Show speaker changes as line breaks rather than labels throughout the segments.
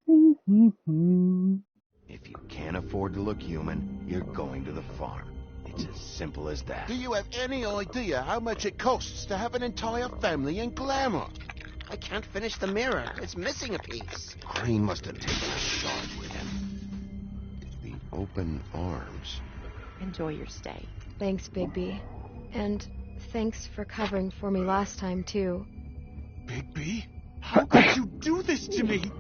If you can't afford to look human, you're going to the farm. It's as simple as that.
Do you have any idea how much it costs to have an entire family in glamour?
I can't finish the mirror. It's missing a piece.
Crane must have taken a shard with him. The open arms.
Enjoy your stay.
Thanks, Bigby. And thanks for covering for me last time, too.
Bigby? How could you do this to me?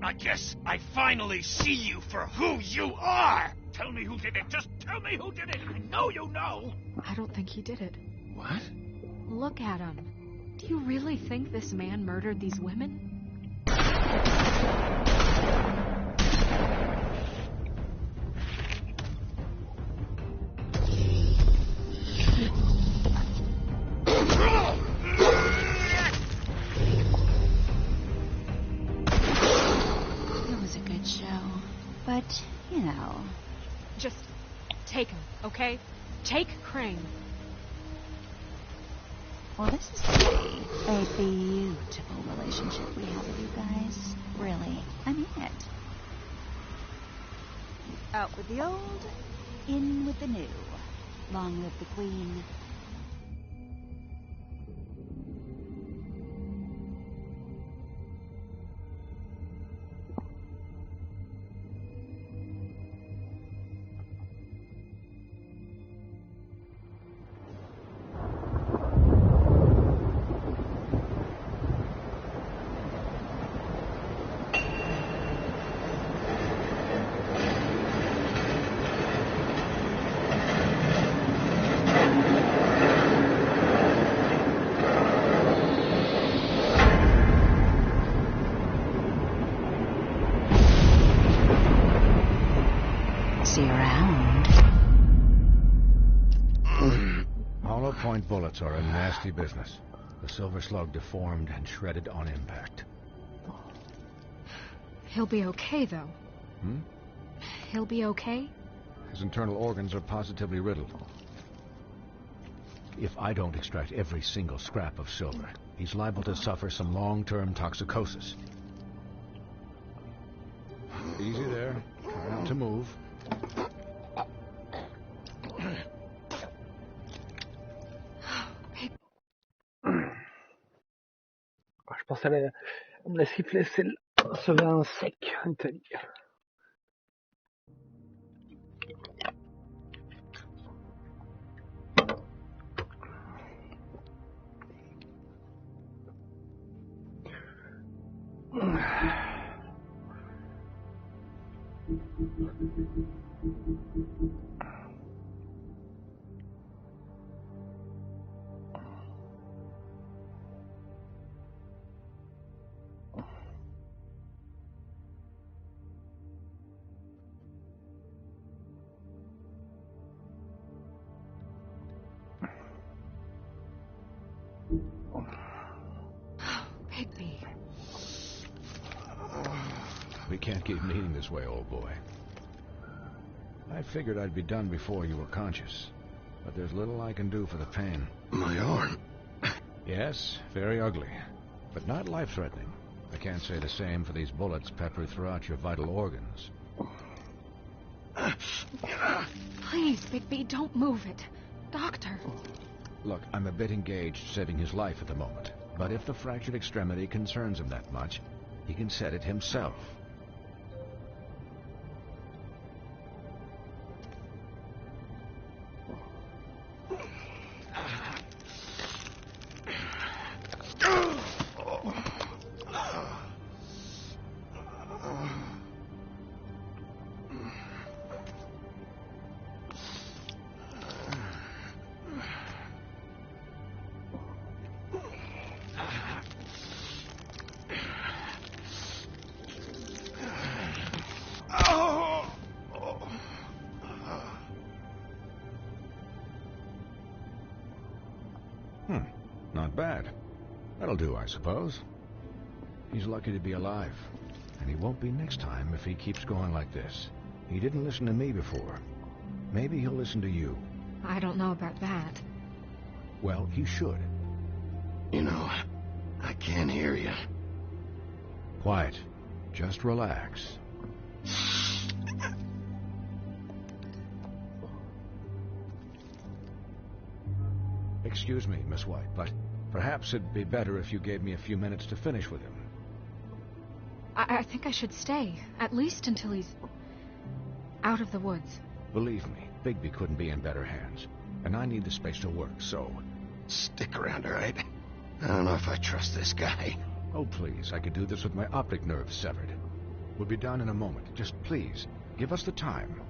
I guess I finally see you for who you are! Tell me who did it! Just tell me who did it! I know you know!
I don't think he did it.
What?
Look at him. Do you really think this man murdered these women?
But, you know...
Just take him, okay? Take Crane.
Well, this is really a beautiful relationship we have with you guys. Really. I mean it. Out with the old, in with the new. Long live the Queen.
Hollow-point bullets are a nasty business. The silver slug deformed and shredded on impact.
He'll be okay, though. He'll be okay?
His internal organs are positively riddled. If I don't extract every single scrap of silver, he's liable to suffer some long-term toxicosis. Easy there. Try not to move.
Je pense à me la siffler, ce vin sec en Italie.
Bigby.
We can't keep meeting this way, old boy. I figured I'd be done before you were conscious, but there's little I can do for the pain.
My arm.
Yes, very ugly, but not life-threatening. I can't say the same for these bullets peppered throughout your vital organs.
Please, Bigby, don't move it. Doctor.
Look, I'm a bit engaged saving his life at the moment, but if the fractured extremity concerns him that much, he can set it himself. Not bad. That'll do, I suppose. He's lucky to be alive. And he won't be next time if he keeps going like this. He didn't listen to me before. Maybe he'll listen to you.
I don't know about that.
Well, he should.
You know, I can't hear you.
Quiet. Just relax. Excuse me, Miss White, but perhaps it'd be better if you gave me a few minutes to finish with him.
I think I should stay, at least until he's out of the woods.
Believe me, Bigby couldn't be in better hands, and I need the space to work, so...
Stick around, all right? I don't know if I trust this guy.
Oh, please, I could do this with my optic nerve severed. We'll be done in a moment. Just please, give us the time.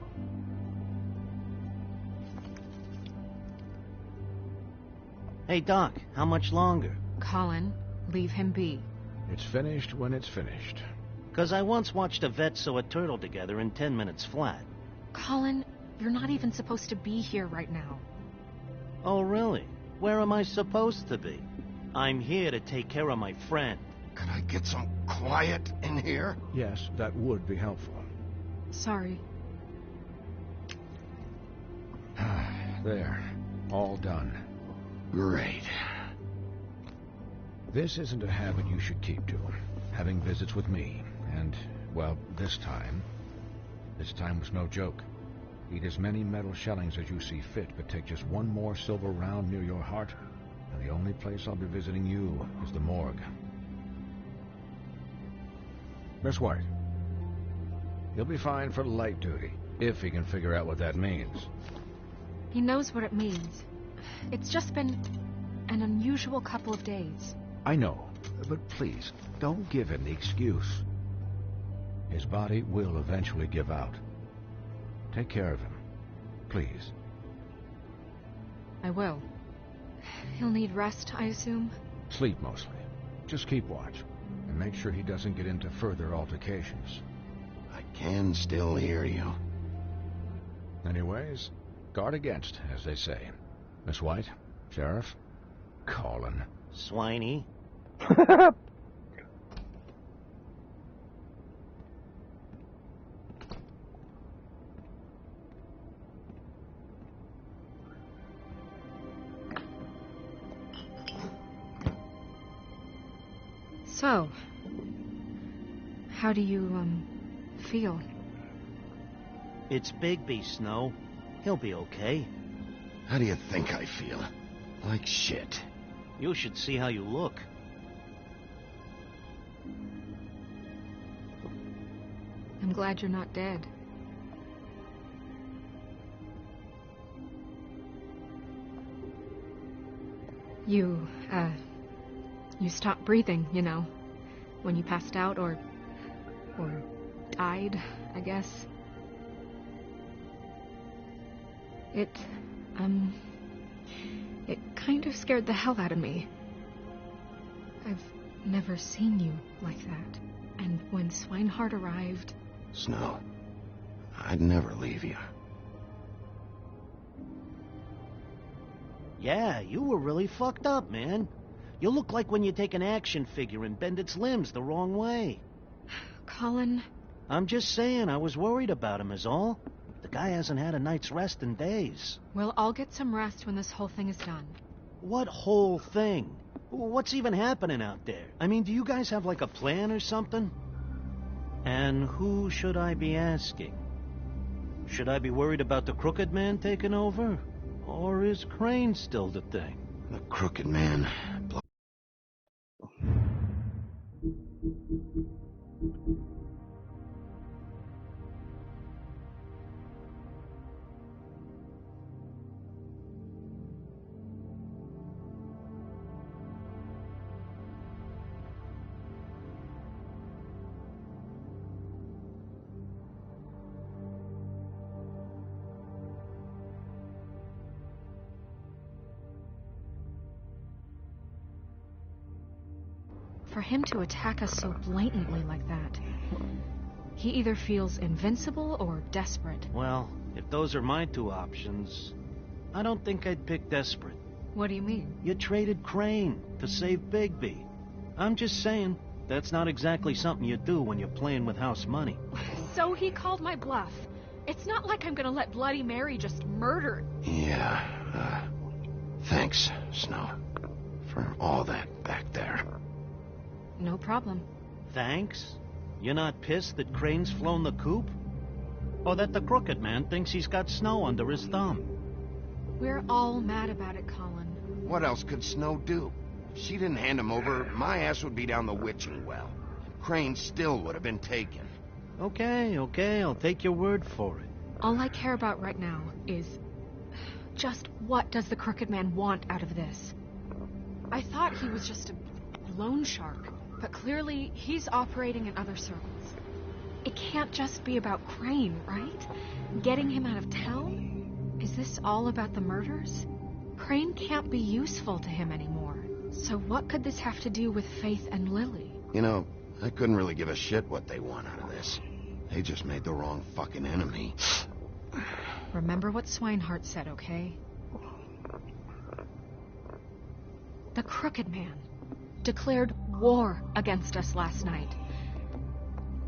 Hey, Doc, how much longer?
Colin, leave him be.
It's finished when it's finished.
'Cause I once watched a vet sew a turtle together in 10 minutes flat.
Colin, you're not even supposed to be here right now.
Oh, really? Where am I supposed to be? I'm here to take care of my friend.
Could I get some quiet in here?
Yes, that would be helpful.
Sorry.
There. All done.
Great.
This isn't a habit you should keep to. Having visits with me. And, well, this time was no joke. Eat as many metal shellings as you see fit, but take just one more silver round near your heart, and the only place I'll be visiting you is the morgue. Miss White, he'll be fine for light duty, if he can figure out what that means.
He knows what it means. It's just been an unusual couple of days.
I know, but please, don't give him the excuse. His body will eventually give out. Take care of him, please.
I will. He'll need rest, I assume?
Sleep mostly. Just keep watch, and make sure he doesn't get into further altercations.
I can still hear you.
Anyways, guard against, as they say. Miss White, Sheriff, Colin.
Swiney.
So, how do you, feel?
It's Bigby, Snow. He'll be okay.
How do you think I feel? Like shit.
You should see how you look.
I'm glad you're not dead. You stopped breathing, you know, when you passed out or died, I guess. It kind of scared the hell out of me. I've never seen you like that. And when Swinehart arrived...
Snow, I'd never leave you.
Yeah, you were really fucked up, man. You look like when you take an action figure and bend its limbs the wrong way.
Colin...
I'm just saying, I was worried about him is all. The guy hasn't had a night's rest in days.
Well, I'll get some rest when this whole thing is done.
What whole thing? What's even happening out there? I mean, do you guys have like a plan or something? And who should I be asking? Should I be worried about the Crooked Man taking over? Or is Crane still the thing?
The Crooked Man...
For him to attack us so blatantly like that, he either feels invincible or desperate.
Well, if those are my two options, I don't think I'd pick desperate.
What do you mean?
You traded Crane to save Bigby. I'm just saying, that's not exactly something you do when you're playing with house money.
So he called my bluff. It's not like I'm gonna let Bloody Mary just murder...
Yeah, thanks, Snow, for all that back there.
No problem.
Thanks? You're not pissed that Crane's flown the coop? Or that the crooked man thinks he's got Snow under his thumb?
We're all mad about it, Colin.
What else could Snow do? If she didn't hand him over, my ass would be down the witching well. Crane still would have been taken.
Okay, I'll take your word for it.
All I care about right now is just what does the crooked man want out of this? I thought he was just a loan shark, but clearly he's operating in other circles. It can't just be about Crane, right? Getting him out of town? Is this all about the murders? Crane can't be useful to him anymore. So what could this have to do with Faith and Lily?
You know, I couldn't really give a shit what they want out of this. They just made the wrong fucking enemy.
Remember what Swinehart said, okay? The crooked man declared war against us last night.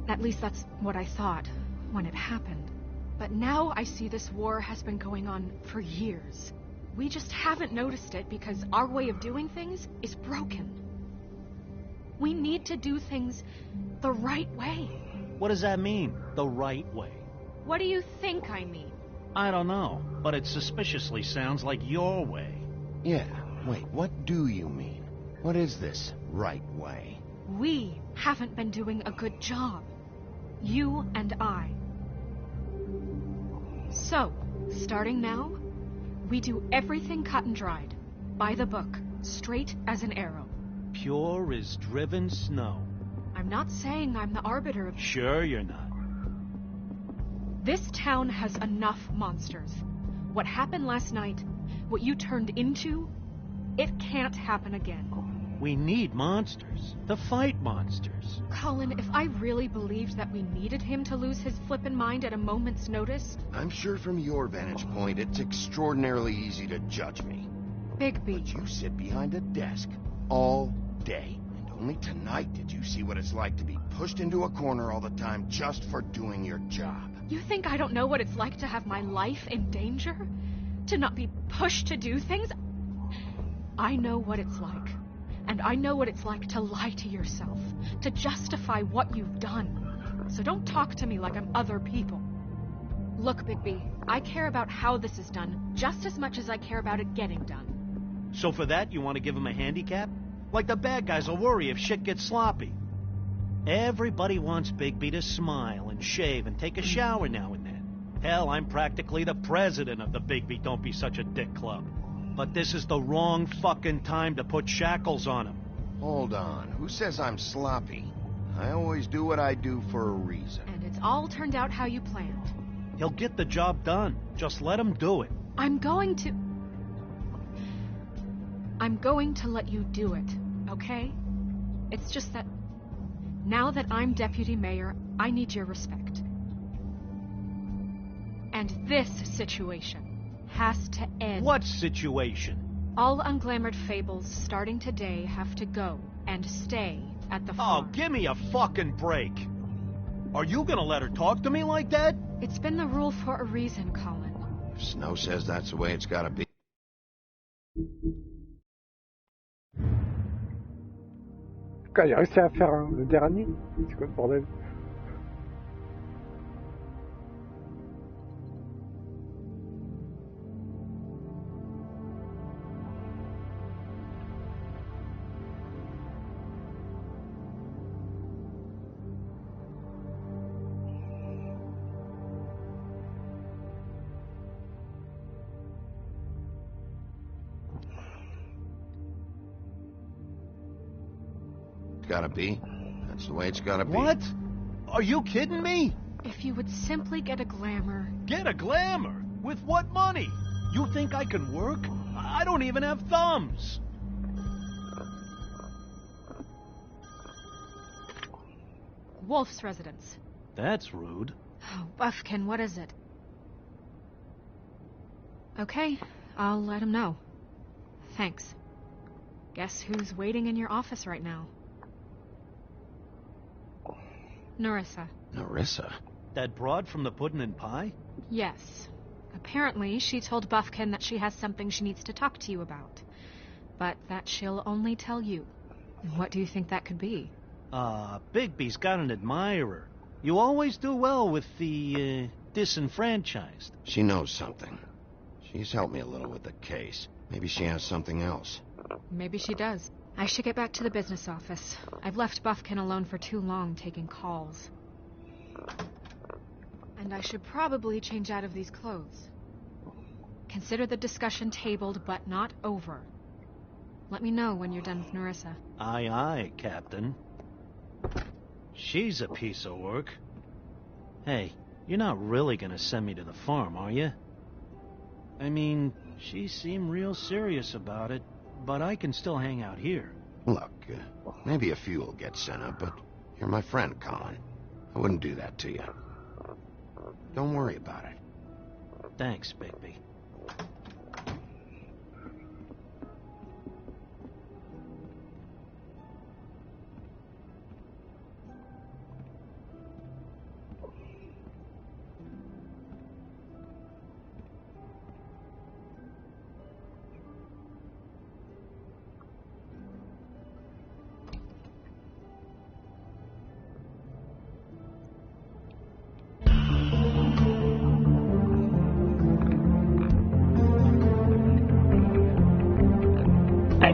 At least that's what I thought when it happened. But now I see this war has been going on for years. We just haven't noticed it because our way of doing things is broken. We need to do things the right way.
What does that mean, the right way?
What do you think I mean?
I don't know, but it suspiciously sounds like your way.
Yeah, wait, what do you mean? What is this right way?
We haven't been doing a good job. You and I. So, starting now, we do everything cut and dried. By the book, straight as an arrow.
Pure as driven snow.
I'm not saying I'm the arbiter of...
Sure you're not.
This town has enough monsters. What happened last night, what you turned into, it can't happen again.
We need monsters. To fight monsters.
Colin, if I really believed that we needed him to lose his flippin' mind at a moment's notice...
I'm sure from your vantage point, it's extraordinarily easy to judge me.
Bigby.
But you sit behind a desk all day. And only tonight did you see what it's like to be pushed into a corner all the time just for doing your job.
You think I don't know what it's like to have my life in danger? To not be pushed to do things? I know what it's like. And I know what it's like to lie to yourself, to justify what you've done. So don't talk to me like I'm other people. Look, Bigby, I care about how this is done just as much as I care about it getting done.
So for that, you want to give him a handicap? Like the bad guys will worry if shit gets sloppy. Everybody wants Bigby to smile and shave and take a shower now and then. Hell, I'm practically the president of the Bigby Don't Be Such a Dick Club. But this is the wrong fucking time to put shackles on him.
Hold on. Who says I'm sloppy? I always do what I do for a reason.
And it's all turned out how you planned.
He'll get the job done. Just let him do it.
I'm going to let you do it, okay? It's just that now that I'm deputy mayor, I need your respect. And this situation has to end.
What situation?
All unglamored fables starting today have to go and stay at the farm.
Oh, give me a fucking break. Are you gonna let her talk to me like that?
It's been the rule for a reason, Colin.
If Snow says that's the way it's gotta be...
Quand j'ai réussi à faire le dernier, c'est quoi le bordel?
Gotta be. That's the way it's gotta be.
What? Are you kidding me?
If you would simply get a glamour...
Get a glamour? With what money? You think I can work? I don't even have thumbs.
Wolf's residence.
That's rude.
Oh, Buffkin, what is it? Okay, I'll let him know. Thanks. Guess who's waiting in your office right now? Nerissa.
Nerissa?
That broad from the puddin' and pie?
Yes. Apparently, she told Buffkin that she has something she needs to talk to you about. But that she'll only tell you. What do you think that could be?
Bigby's got an admirer. You always do well with the, disenfranchised.
She knows something. She's helped me a little with the case. Maybe she has something else.
Maybe she does. I should get back to the business office. I've left Buffkin alone for too long taking calls. And I should probably change out of these clothes. Consider the discussion tabled, but not over. Let me know when you're done with Nerissa.
Aye, aye, Captain. She's a piece of work. Hey, you're not really gonna send me to the farm, are you? I mean, she seemed real serious about it, but I can still hang out here.
Look, maybe a few will get sent up, but you're my friend, Colin. I wouldn't do that to you. Don't worry about it.
Thanks, Bigby.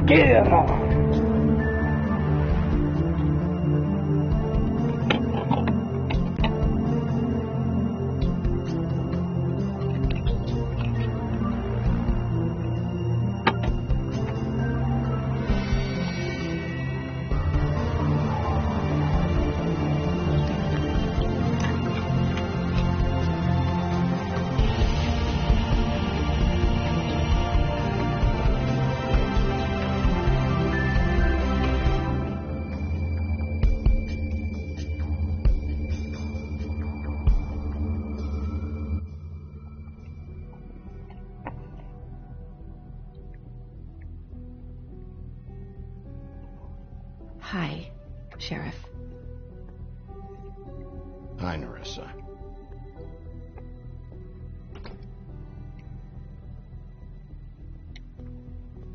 Guerra!
Hi, Sheriff.
Hi, Nerissa.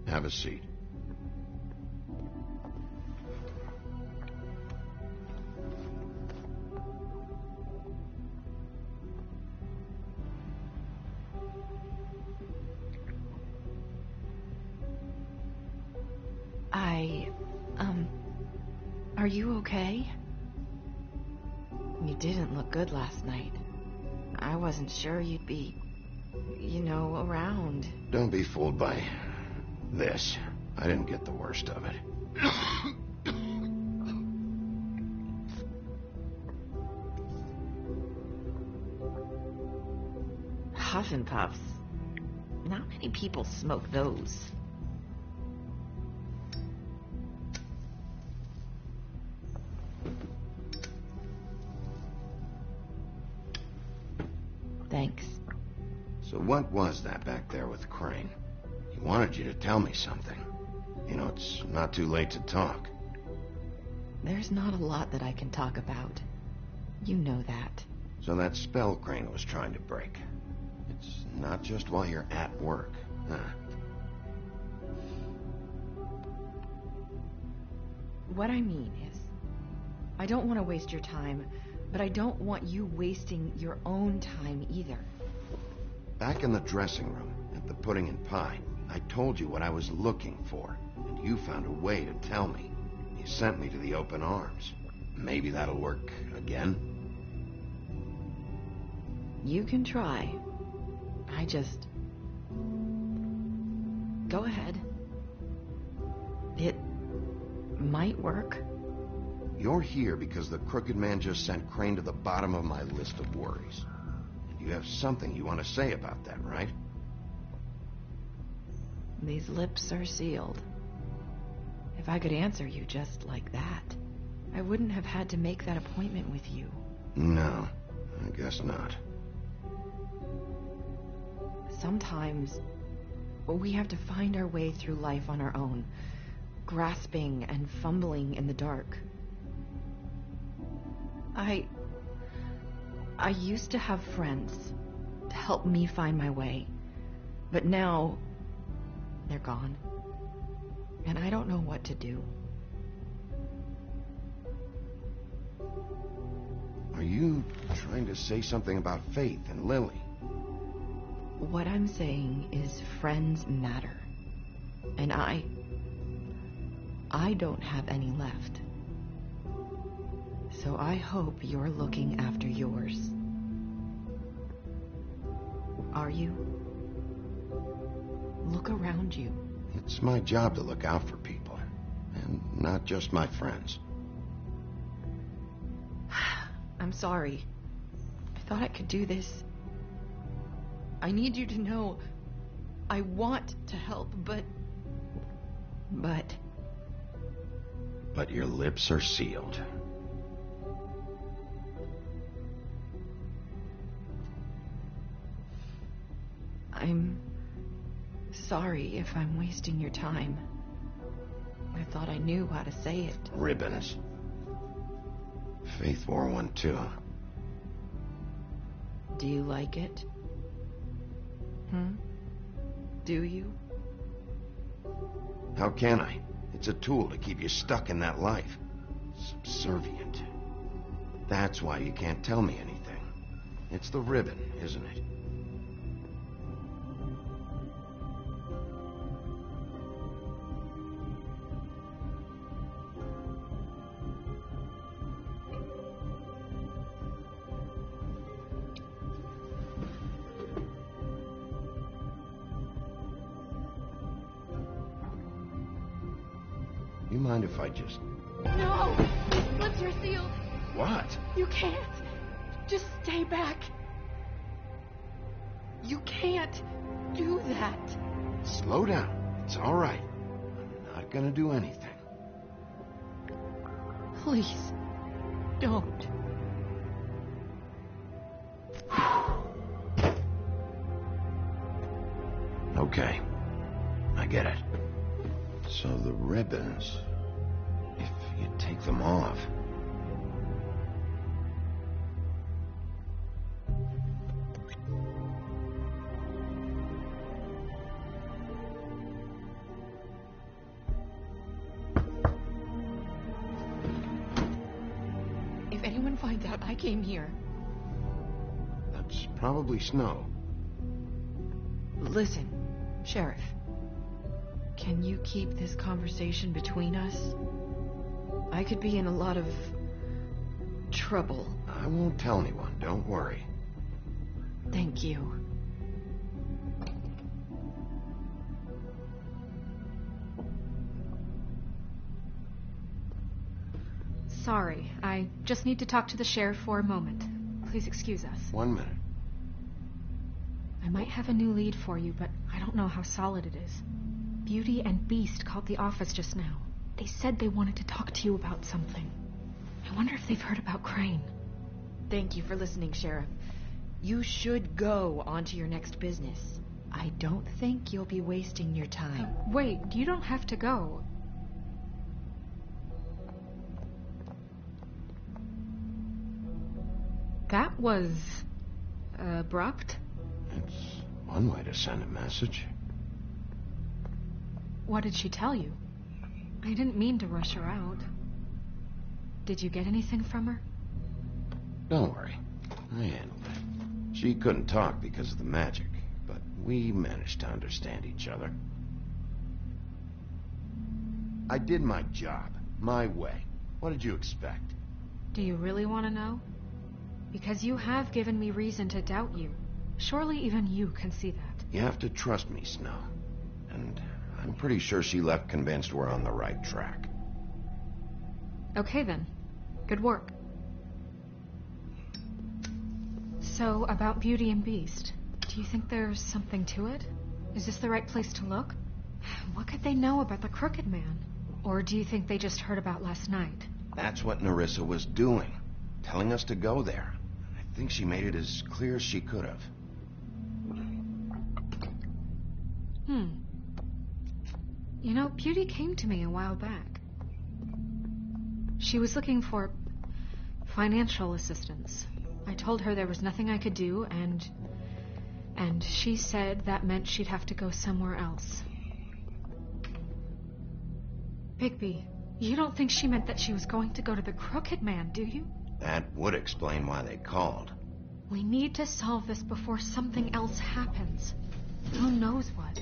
Have a seat.
Are you okay? You didn't look good last night. I wasn't sure you'd be, around.
Don't be fooled by this. I didn't get the worst of it.
Huff and puffs. Not many people smoke those. Thanks.
So what was that back there with Crane? He wanted you to tell me something. You know, it's not too late to talk.
There's not a lot that I can talk about. You know that.
So that spell Crane was trying to break. It's not just while you're at work, huh?
What I mean is, I don't want to waste your time, but I don't want you wasting your own time either.
Back in the dressing room, at the Pudding and Pie, I told you what I was looking for, and you found a way to tell me. You sent me to the open arms. Maybe that'll work again?
You can try. Go ahead. It might work.
You're here because the Crooked Man just sent Crane to the bottom of my list of worries. You have something you want to say about that, right?
These lips are sealed. If I could answer you just like that, I wouldn't have had to make that appointment with you.
No, I guess not.
Sometimes we have to find our way through life on our own, grasping and fumbling in the dark. I used to have friends to help me find my way, but now they're gone, and I don't know what to do.
Are you trying to say something about Faith and Lily?
What I'm saying is friends matter. And I don't have any left. So I hope you're looking after yours. Are you? Look around you.
It's my job to look out for people, and not just my friends.
I'm sorry. I thought I could do this. I need you to know I want to help, but
But your lips are sealed.
I'm sorry if I'm wasting your time. I thought I knew how to say it.
Ribbons. Faith wore one too.
Do you like it? Do you?
How can I? It's a tool to keep you stuck in that life. Subservient. That's why you can't tell me anything. It's the ribbon, isn't it? You mind if I just...
No! Lips are sealed.
What?
You can't. Just stay back. You can't do that.
Slow down. It's all right. I'm not gonna do anything.
Please, don't.
Okay. I get it. So the ribbons, if you take them off...
If anyone finds out I came here...
That's probably Snow.
Listen, Sheriff. Can you keep this conversation between us? I could be in a lot of trouble.
I won't tell anyone, don't worry.
Thank you.
Sorry, I just need to talk to the sheriff for a moment. Please excuse us.
1 minute.
I might have a new lead for you, but I don't know how solid it is. Beauty and Beast called the office just now. They said they wanted to talk to you about something. I wonder if they've heard about Crane.
Thank you for listening, Sheriff. You should go on to your next business. I don't think you'll be wasting your time.
Wait, you don't have to go. That was... abrupt.
It's one way to send a message.
What did she tell you? I didn't mean to rush her out. Did you get anything from her?
Don't worry. I handled it. She couldn't talk because of the magic, but we managed to understand each other. I did my job, my way. What did you expect?
Do you really want to know? Because you have given me reason to doubt you. Surely even you can see that.
You have to trust me, Snow. And I'm pretty sure she left convinced we're on the right track.
Okay then. Good work. So, about Beauty and Beast, do you think there's something to it? Is this the right place to look? What could they know about the Crooked Man? Or do you think they just heard about last night?
That's what Nerissa was doing. Telling us to go there. I think she made it as clear as she could have.
You know, Beauty came to me a while back. She was looking for financial assistance. I told her there was nothing I could do, and she said that meant she'd have to go somewhere else. Bigby, you don't think she meant that she was going to go to the Crooked Man, do you?
That would explain why they called.
We need to solve this before something else happens. Who knows what?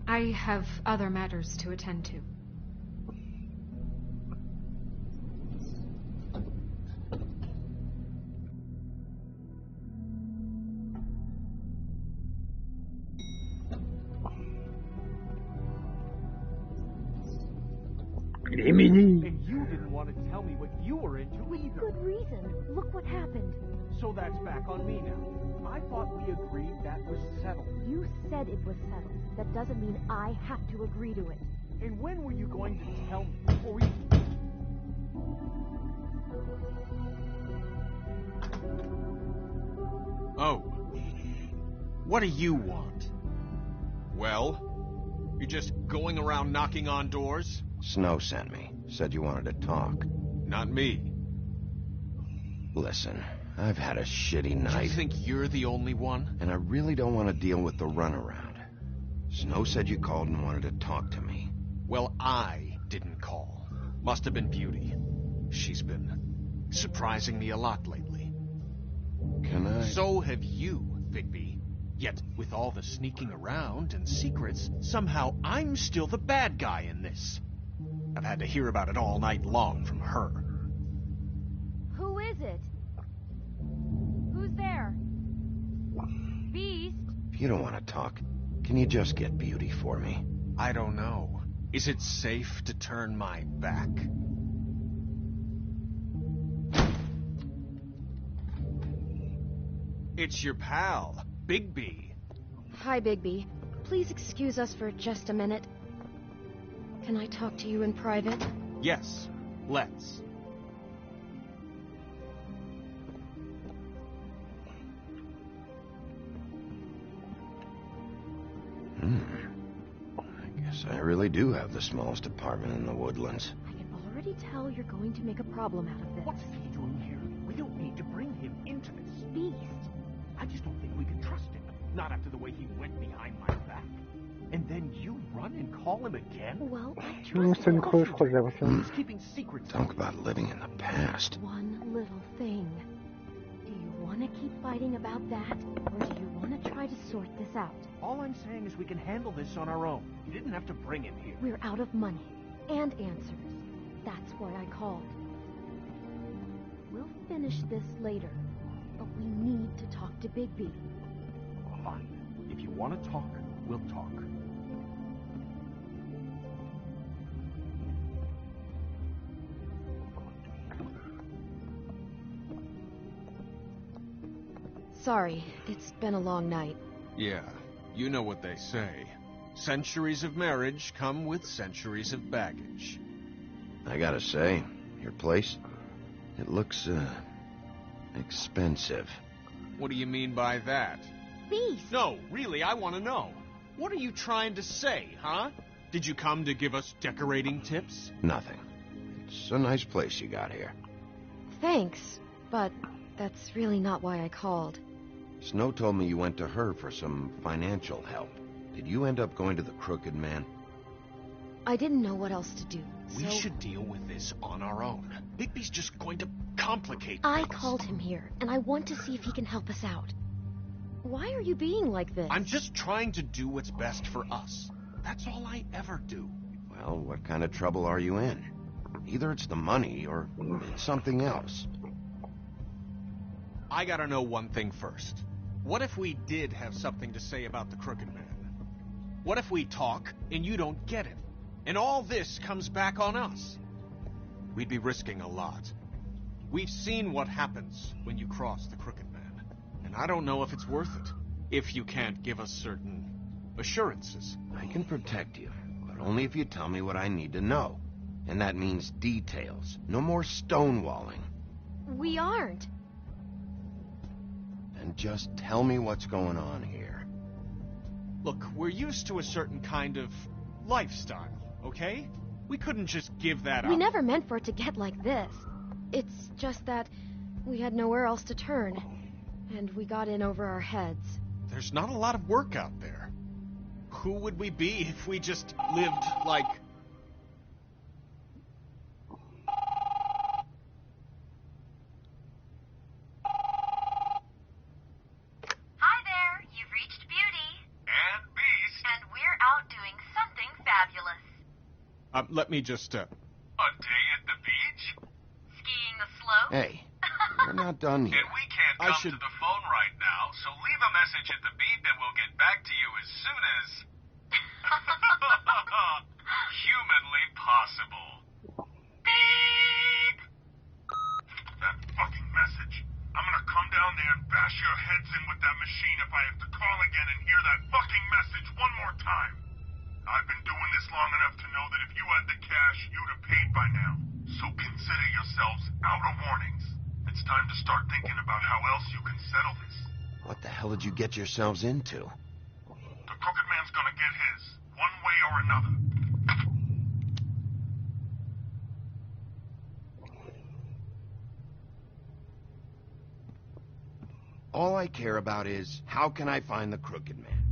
I have other matters to attend to.
Il est mini.
And you didn't want to tell me what you were into either.
Good reason. Look what happened.
So that's back on me now. I thought we agreed that was settled.
You said it was settled. That doesn't mean I have to agree to it.
And when were you going to tell me? Or you... Oh. What do you want? Well, you're just going around knocking on doors?
Snow sent me. Said you wanted to talk.
Not me.
Listen, I've had a shitty night.
You think you're the only one?
And I really don't want to deal with the runaround. Snow said you called and wanted to talk to me.
Well, I didn't call. Must have been Beauty. She's been surprising me a lot lately.
Can I?
So have you, Bigby. Yet, with all the sneaking around and secrets, somehow I'm still the bad guy in this. I've had to hear about it all night long from her.
Who is it? Who's there? Beast?
If you don't want to talk, can you just get Beauty for me?
I don't know. Is it safe to turn my back? It's your pal, Bigby.
Hi, Bigby. Please excuse us for just a minute. Can I talk to you in private?
Yes, let's.
I guess I really do have the smallest apartment in the woodlands.
I can already tell you're going to make a problem out of this.
What's he doing here? We don't need to bring him into this.
Beast?
I just don't think we can trust him. Not after the way he went behind my back. And then you run and call him again?
Well, I trust
Scène
you.
creuse, je crois que je l'avais reçu.
He's keeping secrets.
Talk about living in the past.
One little thing. Do you want to keep fighting about that, or do you want to try to sort this out?
All I'm saying is we can handle this on our own. You didn't have to bring him here.
We're out of money and answers. That's why I called. We'll finish this later, but we need to talk to Bigby.
Fine. If you want to talk, we'll talk.
Sorry, it's been a long night.
Yeah, you know what they say. Centuries of marriage come with centuries of baggage.
I gotta say, your place, it looks, expensive.
What do you mean by that?
Beast!
No, really, I want to know. What are you trying to say, huh? Did you come to give us decorating tips?
Nothing. It's a nice place you got here.
Thanks, but that's really not why I called.
Snow told me you went to her for some financial help. Did you end up going to the Crooked Man?
I didn't know what else to do,
We
so
should deal with this on our own. Bigby's just going to complicate
I
things.
called him here, and I want to see if he can help us out. Why are you being like this?
I'm just trying to do what's best for us. That's all I ever do.
Well, what kind of trouble are you in? Either it's the money, or it's something else.
I gotta know one thing first. What if we did have something to say about the Crooked Man? What if we talk, and you don't get it? And all this comes back on us? We'd be risking a lot. We've seen what happens when you cross the Crooked Man. And I don't know if it's worth it. If you can't give us certain assurances.
I can protect you, but only if you tell me what I need to know. And that means details. No more stonewalling.
We aren't.
And just tell me what's going on here.
Look, we're used to a certain kind of lifestyle, okay? We couldn't just give that up.
We never meant for it to get like this. It's just that we had nowhere else to turn. And we got in over our heads.
There's not a lot of work out there. Who would we be if we just lived like... Let me just,
A day at the beach?
Skiing the slope?
Hey, we're not done
And
here.
we can't come to the phone right now, so leave a message at the beep and we'll get back to you as soon as... humanly possible. Beep! That fucking message. I'm gonna come down there and bash your heads in with that machine if I have to call again and hear that fucking message one more time. I've been doing this long enough to know that if you had the cash, you'd have paid by now. So consider yourselves out of warnings. It's time to start thinking about how else you can settle this.
What the hell did you get yourselves into?
The Crooked Man's gonna get his, one way or another.
All I care about is, how can I find the Crooked Man?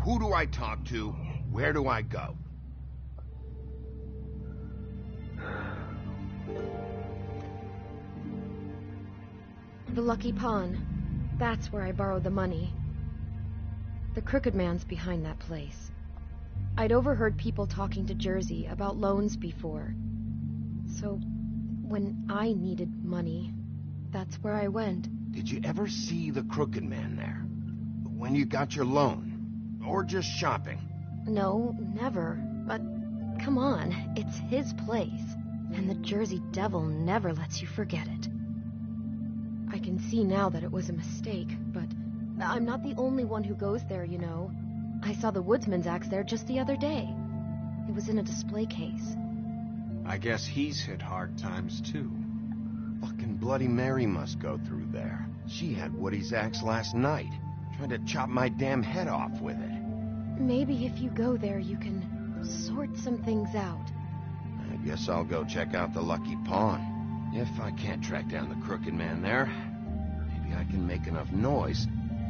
Who do I talk to? Where do I go?
The Lucky Pawn. That's where I borrowed the money. The Crooked Man's behind that place. I'd overheard people talking to Jersey about loans before. So, when I needed money, that's where I went.
Did you ever see the Crooked Man there? When you got your loan? Or just shopping?
No, never. But, come on, it's his place. And the Jersey Devil never lets you forget it. I can see now that it was a mistake, but I'm not the only one who goes there, you know. I saw the woodsman's axe there just the other day. It was in a display case.
I guess he's hit hard times, too.
Fucking Bloody Mary must go through there. She had Woody's axe last night. Tried to chop my damn head off with it.
Maybe if you go there, you can sort some things out.
I guess I'll go check out the Lucky Pawn. If I can't track down the Crooked Man there, maybe I can make enough noise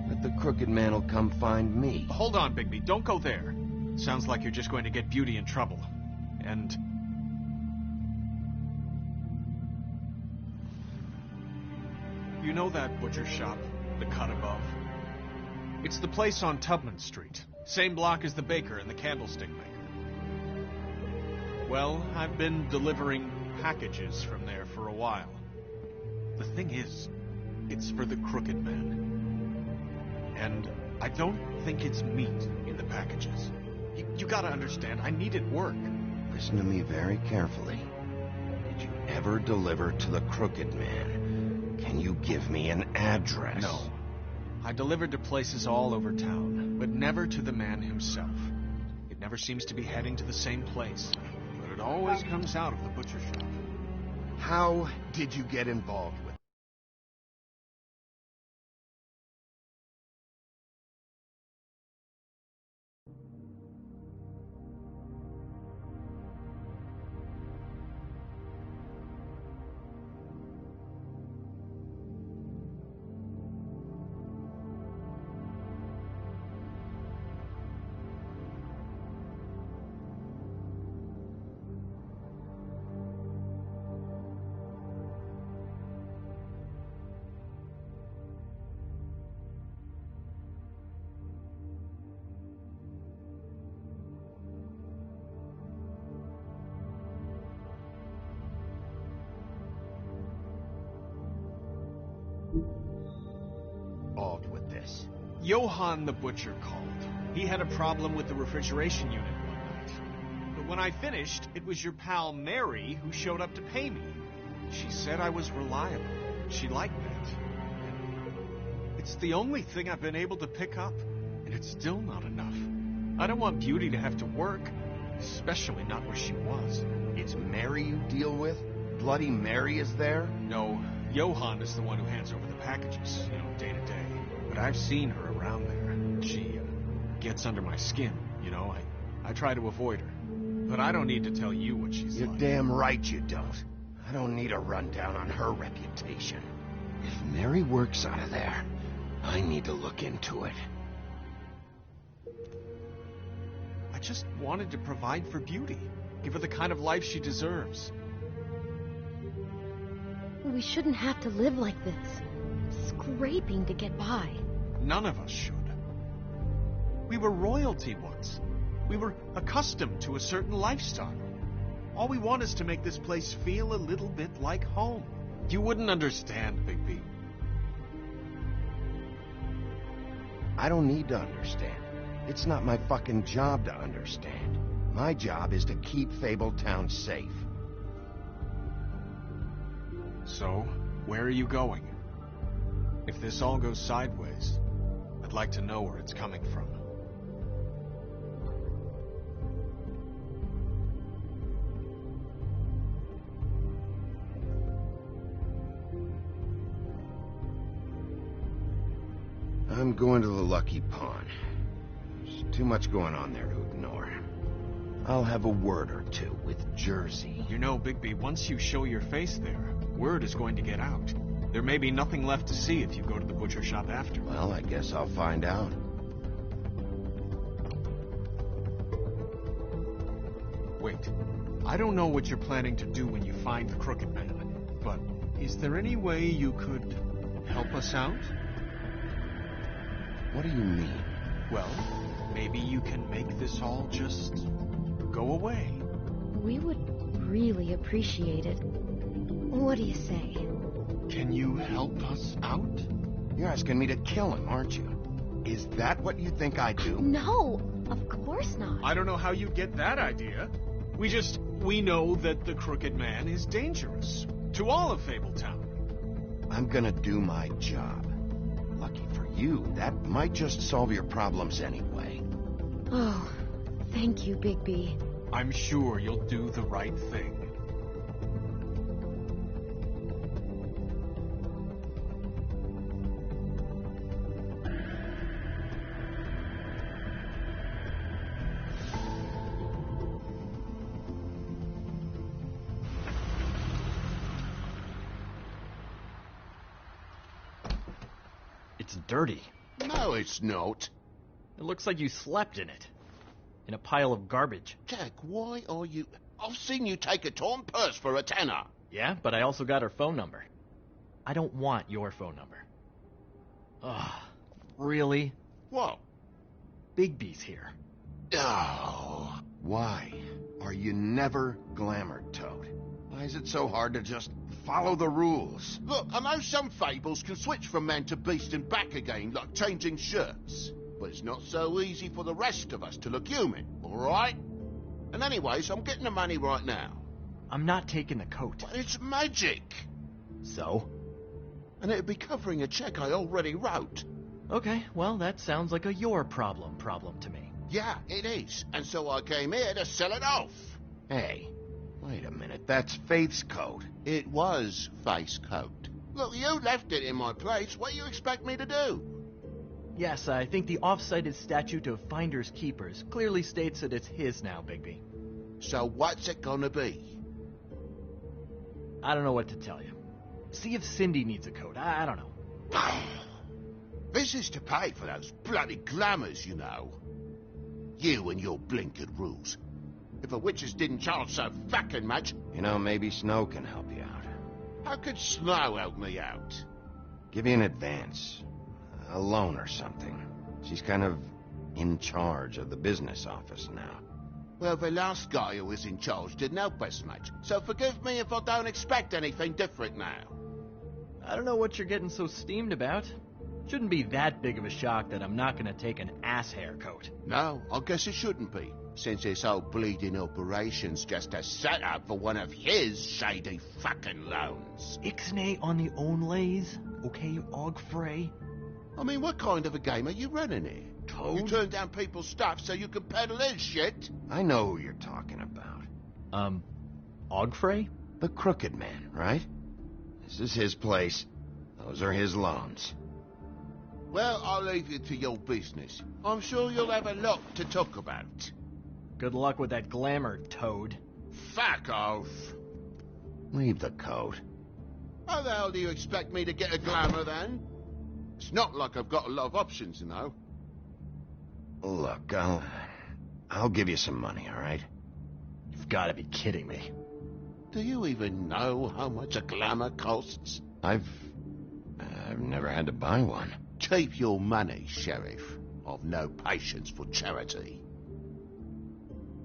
that the Crooked Man will come find me.
Hold on, Bigby. Don't go there. Sounds like you're just going to get Beauty in trouble. And... you know that butcher shop, the cut above? It's the place on Tubman Street. Same block as the baker and the candlestick maker. Well, I've been delivering packages from there for a while. The thing is, it's for the Crooked Man. And I don't think it's meat in the packages. You gotta understand, I needed work.
Listen to me very carefully. Did you ever deliver to the Crooked Man? Can you give me an address?
No. I delivered to places all over town, but never to the man himself. It never seems to be heading to the same place, but it always comes out of the butcher shop.
How did you get involved with it? With this.
Johann the butcher called. He had a problem with the refrigeration unit one night. But when I finished, it was your pal Mary who showed up to pay me. She said I was reliable. She liked that. And it's the only thing I've been able to pick up, and it's still not enough. I don't want Beauty to have to work, especially not where she was.
It's Mary you deal with? Bloody Mary is there?
No, Johann is the one who hands over the packages, day to day. But I've seen her around there. She gets under my skin, I try to avoid her. But I don't need to tell you what she's like.
You're damn right you don't. I don't need a rundown on her reputation. If Mary works out of there, I need to look into it.
I just wanted to provide for Beauty. Give her the kind of life she deserves.
We shouldn't have to live like this. Scraping to get by.
None of us should. We were royalty once. We were accustomed to a certain lifestyle. All we want is to make this place feel a little bit like home. You wouldn't understand, Bigby.
I don't need to understand. It's not my fucking job to understand. My job is to keep Fabletown safe.
So, where are you going? If this all goes sideways, I'd like to know where it's coming from.
I'm going to the Lucky Pawn. There's too much going on there to ignore. I'll have a word or two with Jersey.
You know, Bigby, once you show your face there, word is going to get out. There may be nothing left to see if you go to the butcher shop after.
Well, I guess I'll find out.
Wait. I don't know what you're planning to do when you find the Crooked Man, but is there any way you could help us out?
What do you mean?
Well, maybe you can make this all just go away.
We would really appreciate it. What do you say?
Can you help us out?
You're asking me to kill him, aren't you? Is that what you think I do?
No, of course not.
I don't know how you get that idea. We know that the Crooked Man is dangerous. To all of Fabletown.
I'm gonna do my job. Lucky for you, that might just solve your problems anyway.
Oh, thank you, Bigby.
I'm sure you'll do the right thing.
It's dirty.
No, it's not.
It looks like you slept in it. In a pile of garbage.
Jack, why are you... I've seen you take a torn purse for a tenner.
Yeah, but I also got her phone number. I don't want your phone number. Ugh, really?
What?
Bigby's here.
Oh.
Why are you never glamored, Toad? Why is it so hard to just follow the rules?
Look, I know some fables can switch from man to beast and back again, like changing shirts. But it's not so easy for the rest of us to look human, all right? And anyways, I'm getting the money right now.
I'm not taking the coat.
But it's magic.
So?
And it'd be covering a check I already wrote.
Okay, well, that sounds like a your problem to me.
Yeah, it is. And so I came here to sell it off.
Hey, wait a minute. That's Faith's coat.
It was Faith's coat. Look, you left it in my place. What do you expect me to do?
Yes, I think the off-cited statute of Finders Keepers clearly states that it's his now, Bigby.
So what's it gonna be?
I don't know what to tell you. See if Cindy needs a coat. I don't know.
This is to pay for those bloody glamours, you know. You and your blinkered rules. If the witches didn't charge so fucking much...
You know, maybe Snow can help you out.
How could Snow help me out?
Give you an advance. A loan or something. She's kind of in charge of the business office now.
Well, the last guy who was in charge didn't help us much, so forgive me if I don't expect anything different now.
I don't know what you're getting so steamed about. Shouldn't be that big of a shock that I'm not gonna take an ass haircoat.
No, I guess it shouldn't be, since this whole bleeding operation's just a setup for one of his shady fucking loans.
Ixnay on the own lays, okay, Og Frey?
I mean, what kind of a game are you running here?
Toad?
You turn down people's stuff so you can peddle his shit?
I know who you're talking about.
Og Frey?
The Crooked Man, right? This is his place. Those are his loans.
Well, I'll leave you to your business. I'm sure you'll have a lot to talk about.
Good luck with that glamour, Toad.
Fuck off.
Leave the coat.
How the hell do you expect me to get a glamour, then? It's not like I've got a lot of options, you know.
Look, I'll give you some money, all right?
You've got to be kidding me.
Do you even know how much a glamour costs?
I've never had to buy one.
Keep your money, Sheriff. I've no patience for charity.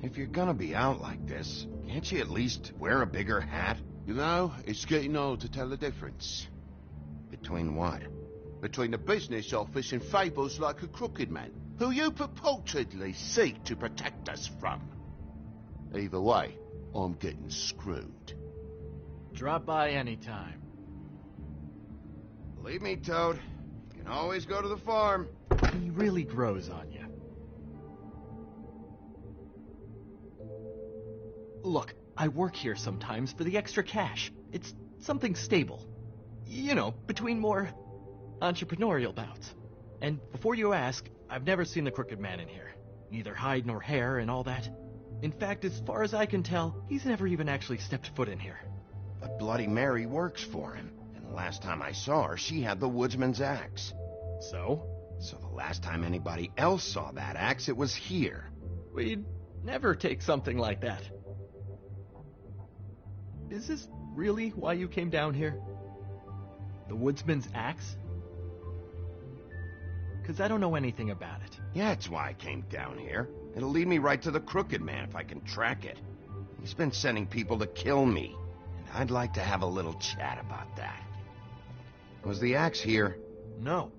If you're gonna be out like this, can't you at least wear a bigger hat?
You know, it's getting old to tell the difference.
Between what?
Between the business office and fables like a crooked man, who you purportedly seek to protect us from. Either way, I'm getting screwed.
Drop by anytime.
Believe me, Toad. You can always go to the farm.
He really grows on you. Look, I work here sometimes for the extra cash. It's something stable. You know, between more entrepreneurial bouts. And before you ask, I've never seen the Crooked Man in here. Neither hide nor hair and all that. In fact, as far as I can tell, he's never even actually stepped foot in here.
But Bloody Mary works for him. And the last time I saw her, she had the woodsman's axe.
So?
So the last time anybody else saw that axe, it was here.
We'd never take something like that. Is this really why you came down here? The woodsman's axe? Because I don't know anything about it.
Yeah, that's why I came down here. It'll lead me right to the Crooked Man if I can track it. He's been sending people to kill me, and I'd like to have a little chat about that. Was the axe here?
No.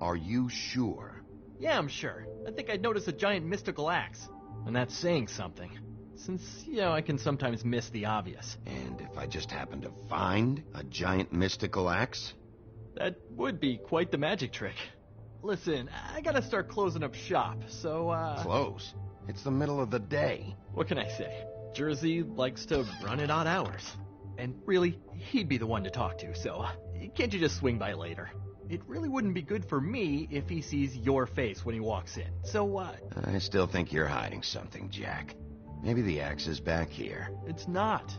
Are you sure?
Yeah, I'm sure. I think I'd noticed a giant mystical axe. And that's saying something. Since, you know, I can sometimes miss the obvious.
And if I just happen to find a giant mystical axe?
That would be quite the magic trick. Listen, I gotta start closing up shop, so,
Close? It's the middle of the day.
What can I say? Jersey likes to run at odd hours. And really, he'd be the one to talk to, so can't you just swing by later? It really wouldn't be good for me if he sees your face when he walks in, so,
I still think you're hiding something, Jack. Maybe the axe is back here.
It's not.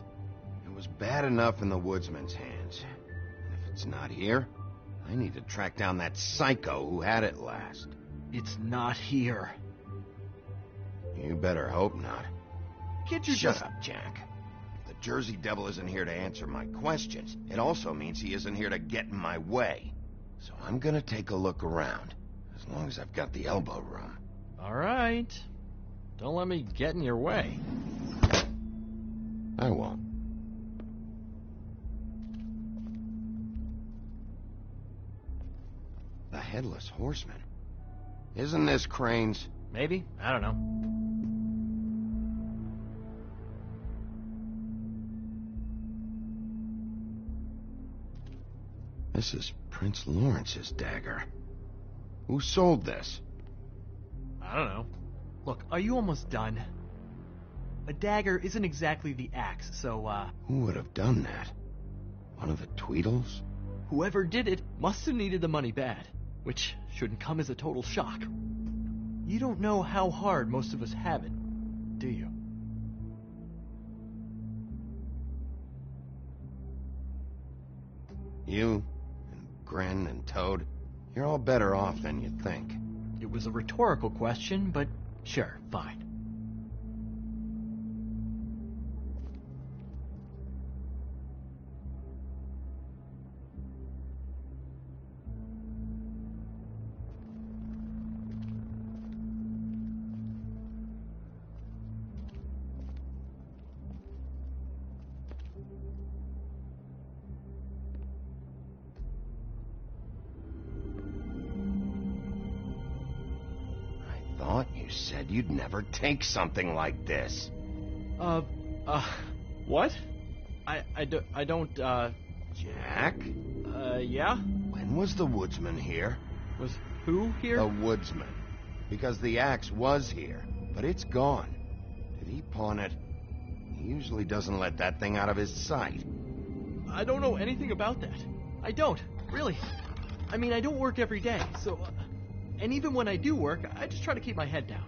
It was bad enough in the woodsman's hands. And if it's not here, I need to track down that psycho who had it last.
It's not here.
You better hope not.
Can't you
Shut up, Jack. If the Jersey Devil isn't here to answer my questions, it also means he isn't here to get in my way. So I'm gonna take a look around, as long as I've got the elbow room.
All right. Don't let me get in your way.
I won't. The Headless Horseman. Isn't this Crane's?
Maybe. I don't know.
This is Prince Lawrence's dagger. Who sold this?
I don't know. Look, are you almost done? A dagger isn't exactly the axe, so,
Who would have done that? One of the Tweedles?
Whoever did it must have needed the money bad, which shouldn't come as a total shock. You don't know how hard most of us have it, do you?
You, and Grin, and Toad, you're all better off than you think.
It was a rhetorical question, but sure, fine.
You said you'd never take something like this.
What? I don't,
Jack?
Yeah?
When was the woodsman here?
Was who here?
The woodsman. Because the axe was here, but it's gone. Did he pawn it? He usually doesn't let that thing out of his sight.
I don't know anything about that. I don't, really. I mean, I don't work every day, so... And even when I do work, I just try to keep my head down.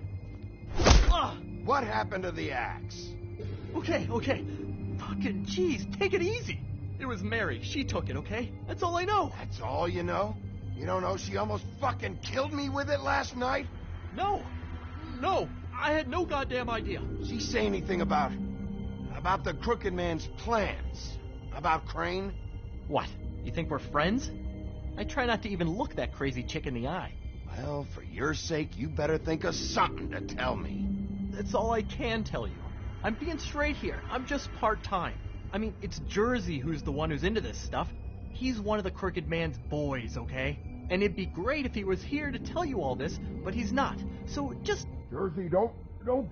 What happened to the axe?
Okay. Fucking jeez, take it easy. It was Mary. She took it, okay? That's all I know.
That's all you know? You don't know she almost fucking killed me with it last night?
No. I had no goddamn idea.
She say anything about the Crooked Man's plans? About Crane?
What? You think we're friends? I try not to even look that crazy chick in the eye.
Well, for your sake, you better think of something to tell me.
That's all I can tell you. I'm being straight here. I'm just part-time. I mean, it's Jersey who's the one who's into this stuff. He's one of the Crooked Man's boys, okay? And it'd be great if he was here to tell you all this, but he's not. So just...
Jersey, don't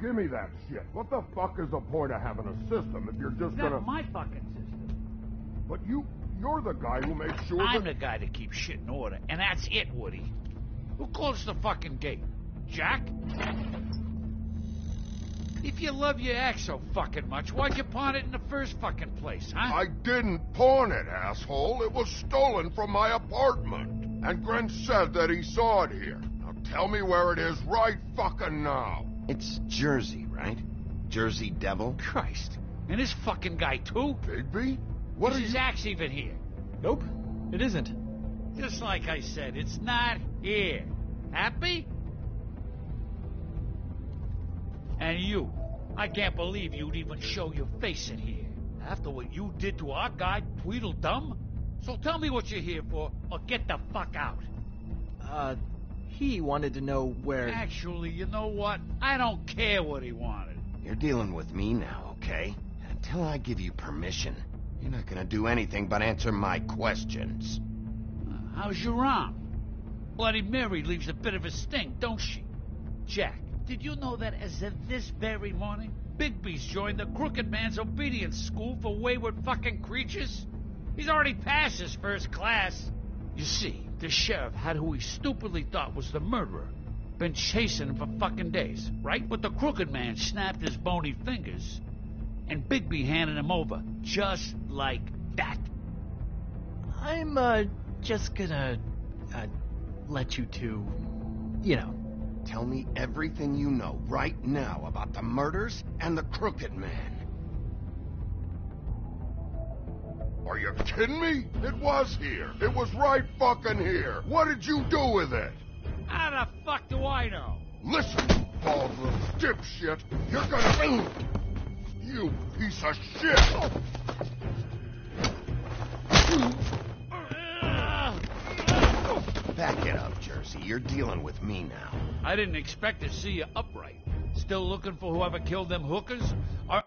give me that shit. What the fuck is the point of having a system if you're just gonna...
That's my fucking system.
But you're the guy who makes sure
I'm the guy that keeps shit in order, and that's it, Woody. Who closed the fucking gate? Jack? If you love your ex so fucking much, why'd you pawn it in the first fucking place, huh?
I didn't pawn it, asshole. It was stolen from my apartment. And Gren said that he saw it here. Now tell me where it is right fucking now.
It's Jersey, right? Jersey Devil?
Christ. And this fucking guy, too?
Bigby? What
is his axe even here?
Nope, it isn't.
Just like I said, it's not here. Happy? And you, I can't believe you'd even show your face in here. After what you did to our guy, Tweedledum? So tell me what you're here for, or get the fuck out.
He wanted to know where...
Actually, you know what? I don't care what he wanted.
You're dealing with me now, okay? Until I give you permission, you're not gonna do anything but answer my questions.
How's your arm? Bloody Mary leaves a bit of a sting, don't she? Jack, did you know that as of this very morning, Bigby's joined the Crooked Man's obedience school for wayward fucking creatures? He's already passed his first class. You see, the sheriff had who he stupidly thought was the murderer. Been chasing him for fucking days, right? But the Crooked Man snapped his bony fingers, and Bigby handed him over, just like that.
I'm, just gonna, let you two, you know.
Tell me everything you know right now about the murders and the Crooked Man.
Are you kidding me? It was here. It was right fucking here. What did you do with it?
How the fuck do I know?
Listen, bald little dipshit. You're gonna... You piece of shit!
Back it up, Jersey. You're dealing with me now.
I didn't expect to see you upright. Still looking for whoever killed them hookers? Or...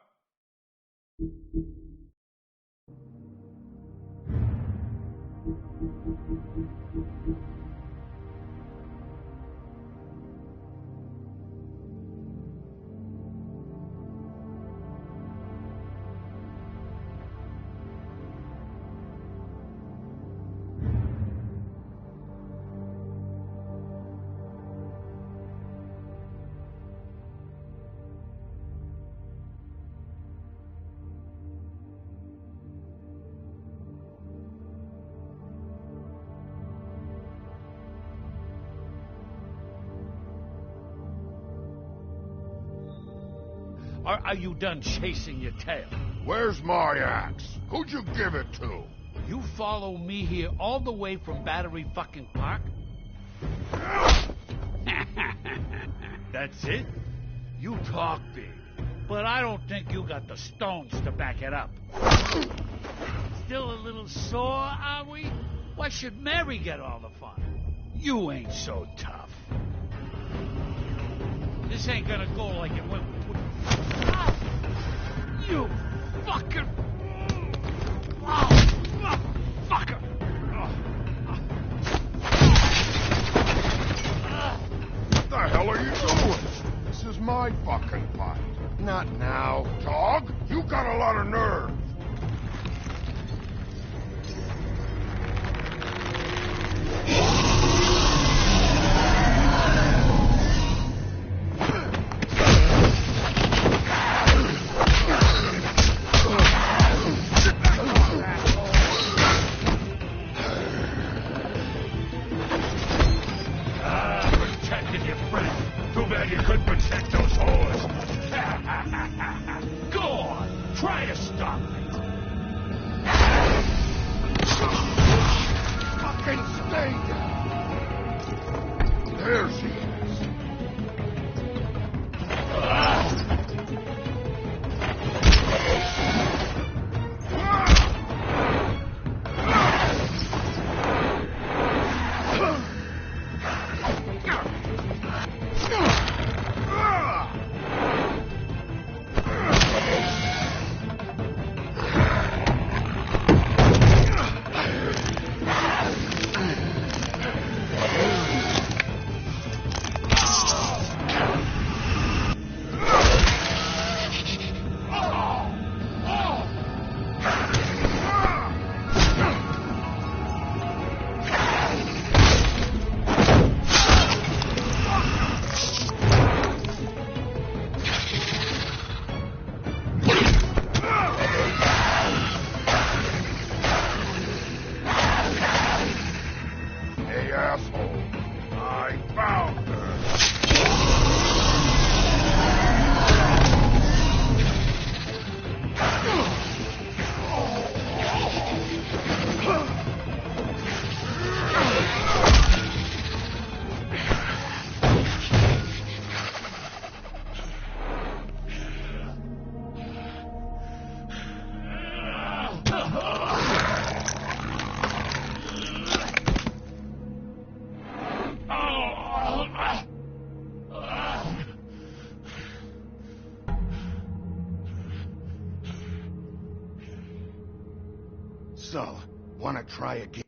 Are you done chasing your tail?
Where's my axe? Who'd you give it to?
You follow me here all the way from Battery fucking Park? That's it? You talk big, but I don't think you got the stones to back it up. Still a little sore, are we? Why should Mary get all the fun? You ain't so tough. This ain't gonna go like it went with... You fucking... fucker!
What the hell are you doing? This is my fucking pot.
Not now.
Dog, you got a lot of nerve. Fucking stay down!
So, wanna try again?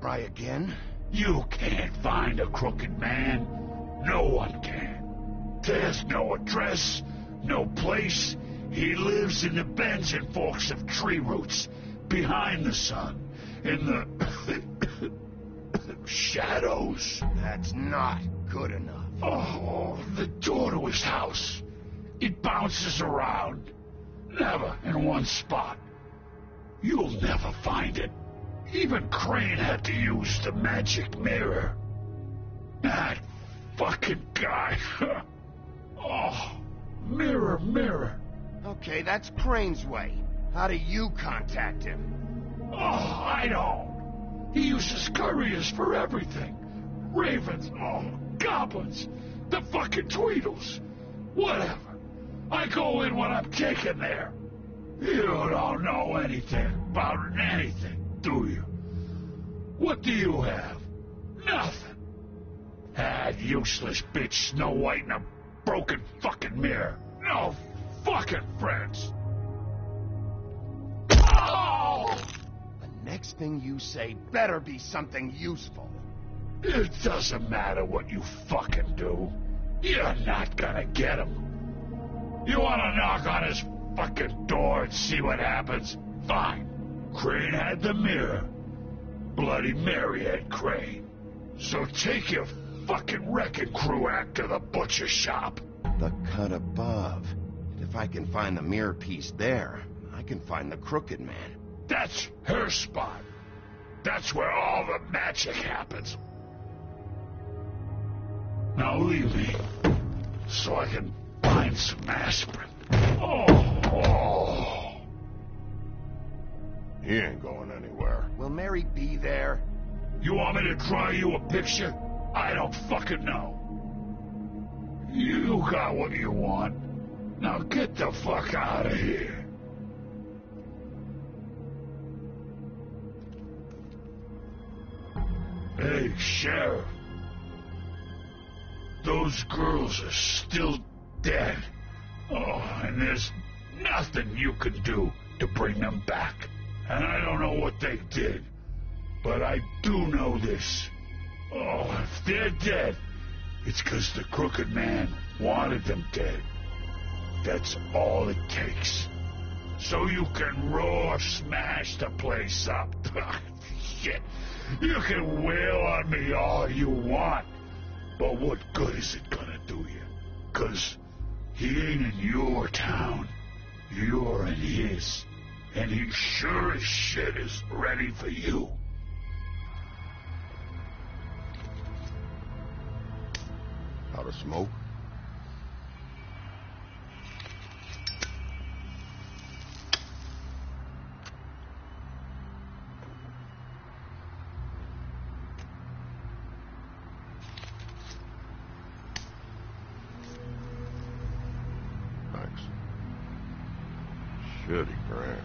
Try again?
You can't find a crooked man. No one can. There's no address, no place. He lives in the bends and forks of tree roots, behind the sun, in the shadows.
That's not good enough.
Oh, the door to his house. It bounces around. Never in one spot. You'll never find it. Even Crane had to use the magic mirror. That fucking guy. Oh, mirror, mirror.
Okay, that's Crane's way. How do you contact him?
Oh, I don't. He uses couriers for everything. Ravens, goblins, the fucking Tweedles. Whatever. I go in when I'm taken there. You don't know anything about anything, do you? What do you have? Nothing. That useless bitch Snow White in a broken fucking mirror. No fucking friends. Oh!
The next thing you say better be something useful.
It doesn't matter what you fucking do. You're not gonna get him. You wanna knock on his fucking door and see what happens? Fine. Crane had the mirror. Bloody Mary had Crane. So take your fucking wrecking crew act to the butcher shop.
The cut above. If I can find the mirror piece there, I can find the crooked man.
That's her spot. That's where all the magic happens. Now leave me, so I can find some aspirin. Oh.
He ain't going anywhere.
Will Mary be there?
You want me to draw you a picture? I don't fucking know. You got what you want. Now get the fuck out of here. Hey, Sheriff. Those girls are still dead. Oh, and there's nothing you can do to bring them back. And I don't know what they did, but I do know this. Oh, if they're dead, it's 'cause the Crooked Man wanted them dead. That's all it takes. So you can roar smash the place up. Shit, you can wail on me all you want, but what good is it gonna do you? 'Cause he ain't in your town. You're in his. And he sure as shit is ready for you.
Out of smoke? Thanks. Shitty grand.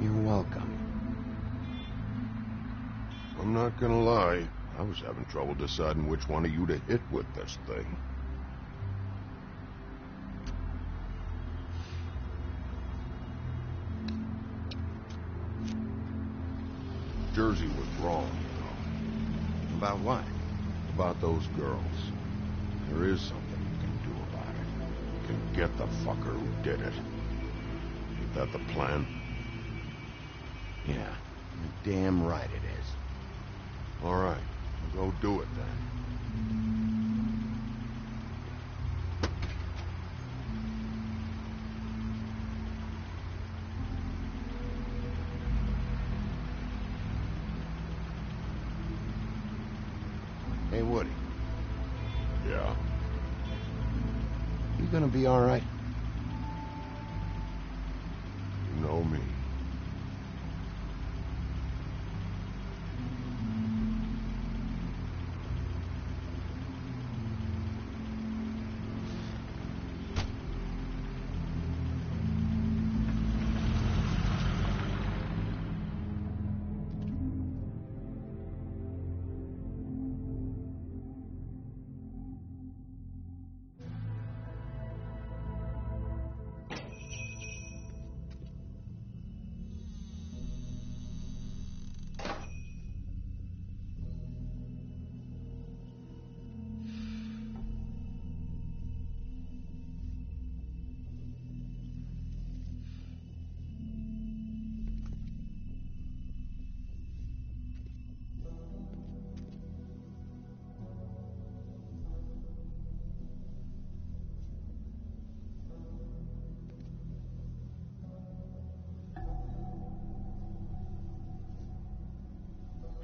You're welcome.
I'm not gonna lie. I was having trouble deciding which one of you to hit with this thing. Jersey was wrong, you know.
About what?
About those girls. There is something you can do about it. You can get the fucker who did it. Ain't that the plan?
Yeah, you're damn right it is.
All right, we'll go do it then.
Hey, Woody.
Yeah?
You gonna be all right?
You know me.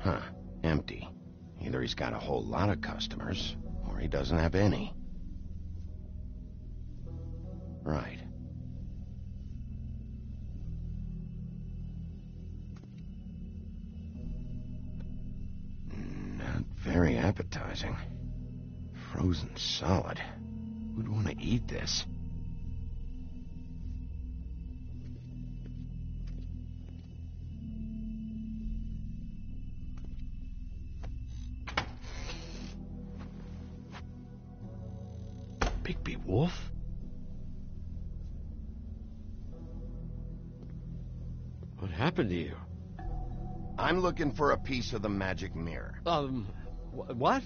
Huh. Empty. Either he's got a whole lot of customers, or he doesn't have any. Right. Not very appetizing. Frozen solid. Who'd want to eat this?
Bigby Wolf? What happened to you?
I'm looking for a piece of the magic mirror.
What?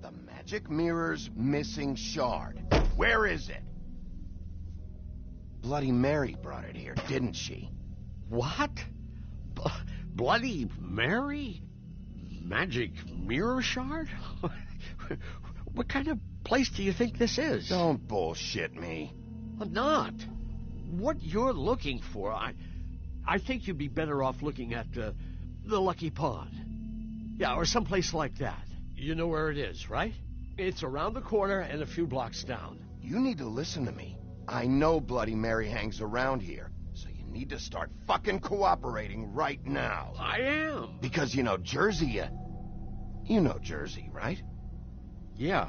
The magic mirror's missing shard. Where is it? Bloody Mary brought it here, didn't she?
What? Bloody Mary? Magic mirror shard? What kind of place do you think this is?
Don't bullshit me.
I'm not. What you're looking for, I think you'd be better off looking at the Lucky Pond. Yeah, or someplace like that. You know where it is, right? It's around the corner and a few blocks down.
You need to listen to me. I know Bloody Mary hangs around here, so you need to start fucking cooperating right now.
I am.
Because you know Jersey, you know Jersey, right?
Yeah.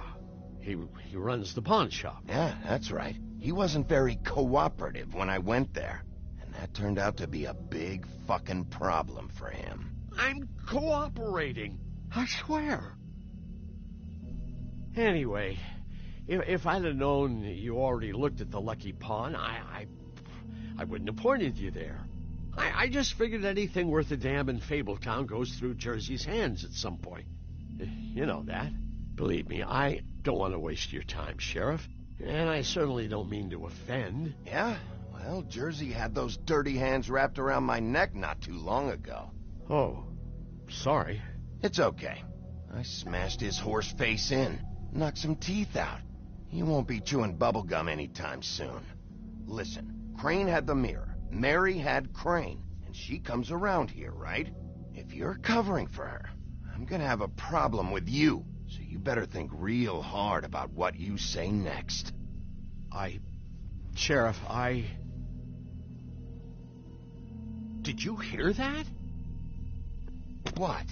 He runs the pawn shop.
Yeah, that's right. He wasn't very cooperative when I went there. And that turned out to be a big fucking problem for him.
I'm cooperating. I swear. Anyway, if I'd have known you already looked at the Lucky Pawn, I wouldn't have pointed you there. I just figured anything worth a damn in Fabletown goes through Jersey's hands at some point. You know that. Believe me, I don't want to waste your time, Sheriff. And I certainly don't mean to offend.
Yeah? Well, Jersey had those dirty hands wrapped around my neck not too long ago.
Oh, sorry.
It's okay. I smashed his horse face in, knocked some teeth out. He won't be chewing bubblegum anytime soon. Listen, Crane had the mirror. Mary had Crane, and she comes around here, right? If you're covering for her, I'm gonna have a problem with you. So you better think real hard about what you say next.
Sheriff, Did you hear that?
What?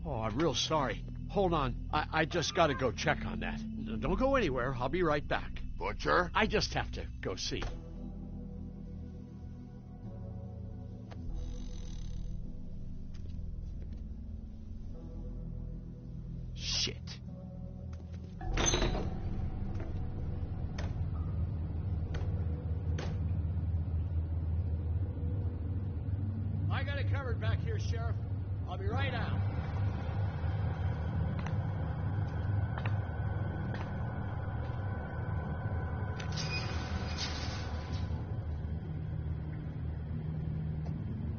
Oh, I'm real sorry. Hold on. I just gotta go check on that. Don't go anywhere. I'll be right back.
Butcher?
I just have to go see.
Shit.
I got it covered back here, Sheriff. I'll be right out.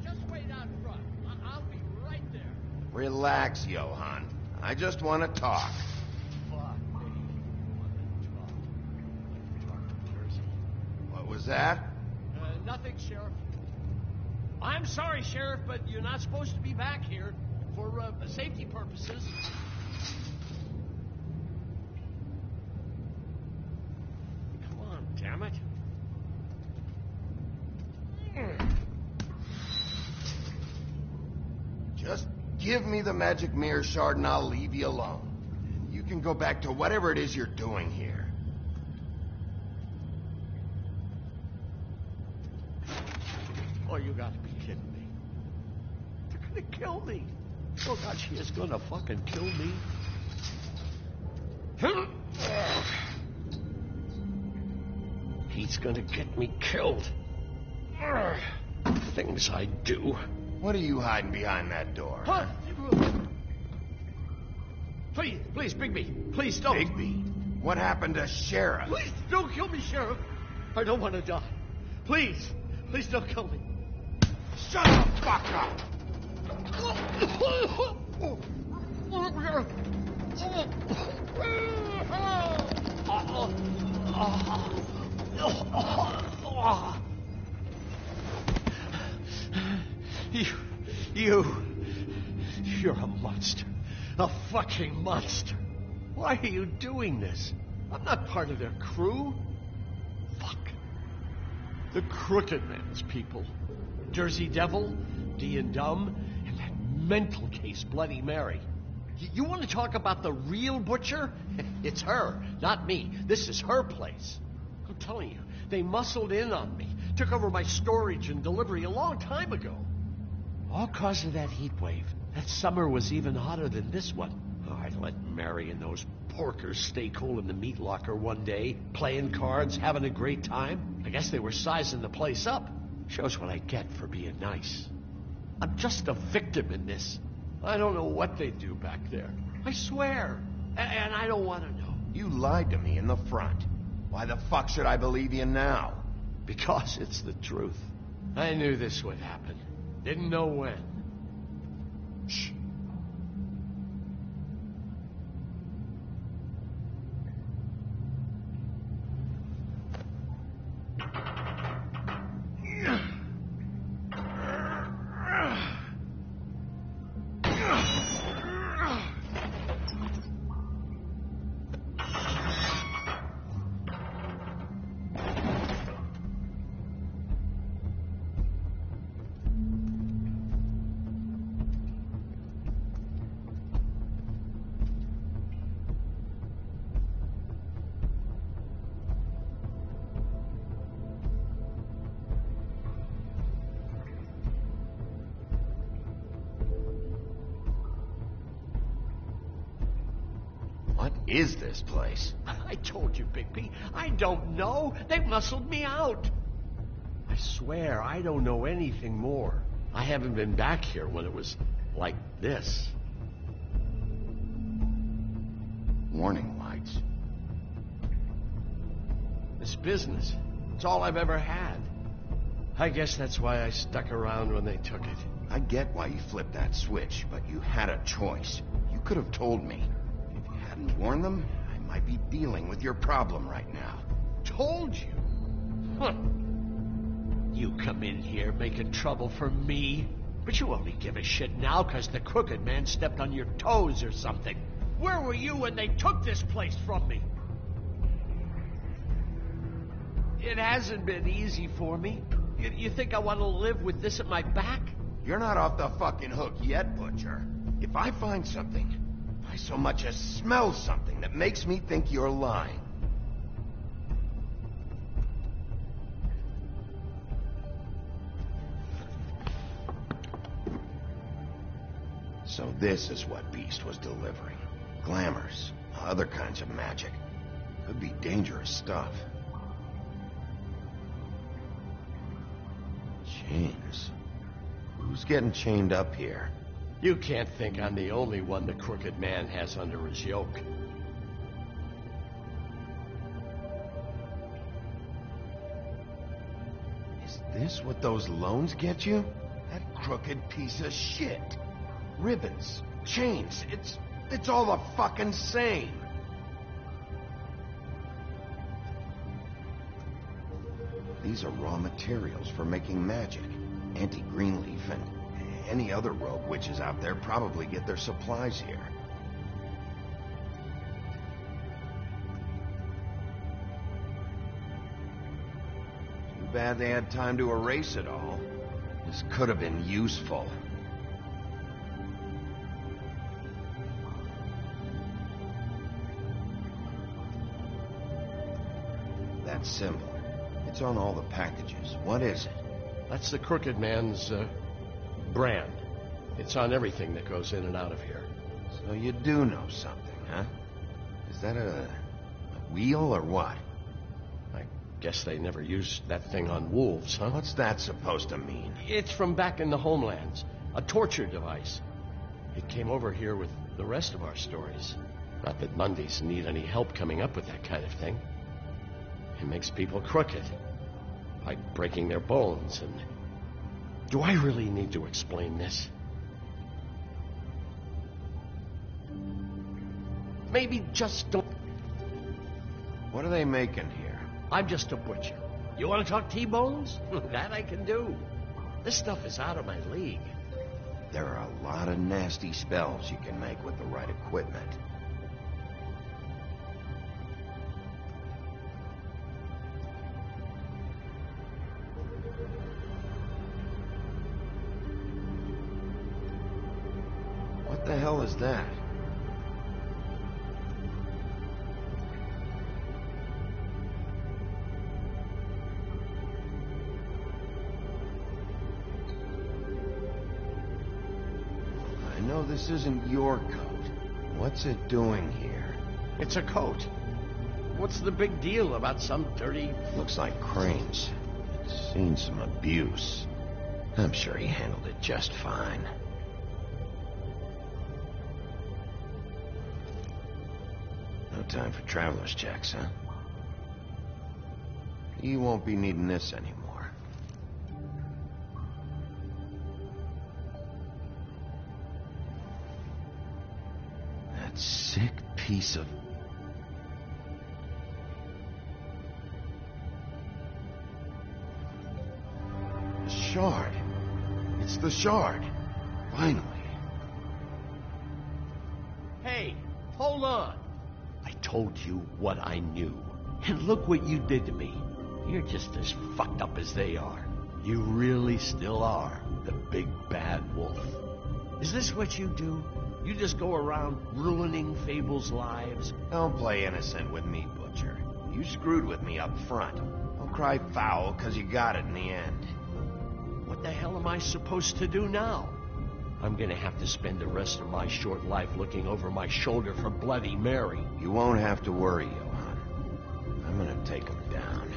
Just wait out front. I'll be right there.
Relax, Johann. I just want to talk.
Fuck me. Talk to Jersey.
What was that?
Nothing, Sheriff. I'm sorry, Sheriff, but you're not supposed to be back here for safety purposes. Come on, damn it.
Just give me the magic mirror shard and I'll leave you alone. You can go back to whatever it is you're doing here.
Oh, you gotta be kidding me. They're gonna kill me. Oh, God, she is gonna fucking kill me. He's gonna get me killed. Things I do.
What are you hiding behind that door?
Huh? Please, Bigby. Please don't.
Bigby? What happened to Sheriff?
Please don't kill me, Sheriff. I don't want to die. Please don't kill me.
Shut the fuck up!
You're a motherfucker. monster. A fucking monster. Why are you doing this? I'm not part of their crew. Fuck. The Crooked Man's people. Jersey Devil, D and Dumb, and that mental case, Bloody Mary. You want to talk about the real butcher? It's her, not me. This is her place. I'm telling you, they muscled in on me, took over my storage and delivery a long time ago. All cause of that heat wave. That summer was even hotter than this one. Oh, I let Mary and those porkers stay cool in the meat locker one day, playing cards, having a great time. I guess they were sizing the place up. Shows what I get for being nice. I'm just a victim in this. I don't know what they do back there. I swear. And I don't want to know.
You lied to me in the front. Why the fuck should I believe you now?
Because it's the truth. I knew this would happen. Didn't know when. Shh.
What is this place?
I told you, Bigby. I don't know. They muscled me out. I swear I don't know anything more. I haven't been back here when it was like this.
Warning lights.
This business, it's all I've ever had. I guess that's why I stuck around when they took it.
I get why you flipped that switch, but you had a choice. You could have told me. If you hadn't warned them, I might be dealing with your problem right now.
Told you? Huh. You come in here making trouble for me, but you only give a shit now because the Crooked Man stepped on your toes or something. Where were you when they took this place from me? It hasn't been easy for me. You think I want to live with this at my back?
You're not off the fucking hook yet, Butcher. If I find something, if I so much as smell something that makes me think you're lying. So this is what Beast was delivering. Glamours, other kinds of magic. Could be dangerous stuff. Chains. Who's getting chained up here?
You can't think I'm the only one the Crooked Man has under his yoke.
Is this what those loans get you? That crooked piece of shit. Ribbons, chains, it's all the fucking same. These are raw materials for making magic. Auntie Greenleaf and any other rogue witches out there probably get their supplies here. Too bad they had time to erase it all. This could have been useful. That symbol. It's on all the packages. What is it?
That's the Crooked Man's, brand. It's on everything that goes in and out of here.
So you do know something, huh? Is that a wheel or what?
I guess they never used that thing on wolves, huh?
What's that supposed to mean?
It's from back in the homelands. A torture device. It came over here with the rest of our stories. Not that Mondays need any help coming up with that kind of thing. It makes people crooked. Like breaking their bones and... Do I really need to explain this? Maybe just don't...
What are they making here?
I'm just a butcher. You want to talk T-bones? That I can do. This stuff is out of my league.
There are a lot of nasty spells you can make with the right equipment. What the hell is that? I know this isn't your coat. What's it doing here?
It's a coat. What's the big deal about some dirty...
Looks like Crane's seen some abuse. I'm sure he handled it just fine. No time for traveler's checks, huh? You won't be needing this anymore. That sick piece of... The shard. It's the shard. Finally.
Hey, hold on. I told you what I knew. And look what you did to me. You're just as fucked up as they are. You really still are the big bad wolf. Is this what you do? You just go around ruining Fable's lives?
Don't play innocent with me, Butcher. You screwed with me up front. Don't cry foul, 'cause you got it in the end.
What the hell am I supposed to do now? I'm gonna have to spend the rest of my short life looking over my shoulder for Bloody Mary.
You won't have to worry, Johann. I'm gonna take him down.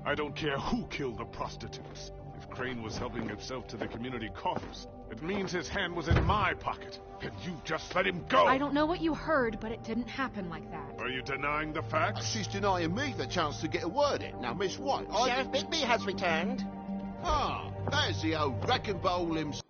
I don't care who killed the prostitutes. If Crane was helping himself to the community coffers, it means his hand was in my pocket. And you just let him go!
I don't know what you heard, but it didn't happen like that.
Are you denying the facts?
She's denying me the chance to get a word in. Now, Miss White,
Sheriff Bigby has returned.
Ah, there's the old wrecking bowl himself.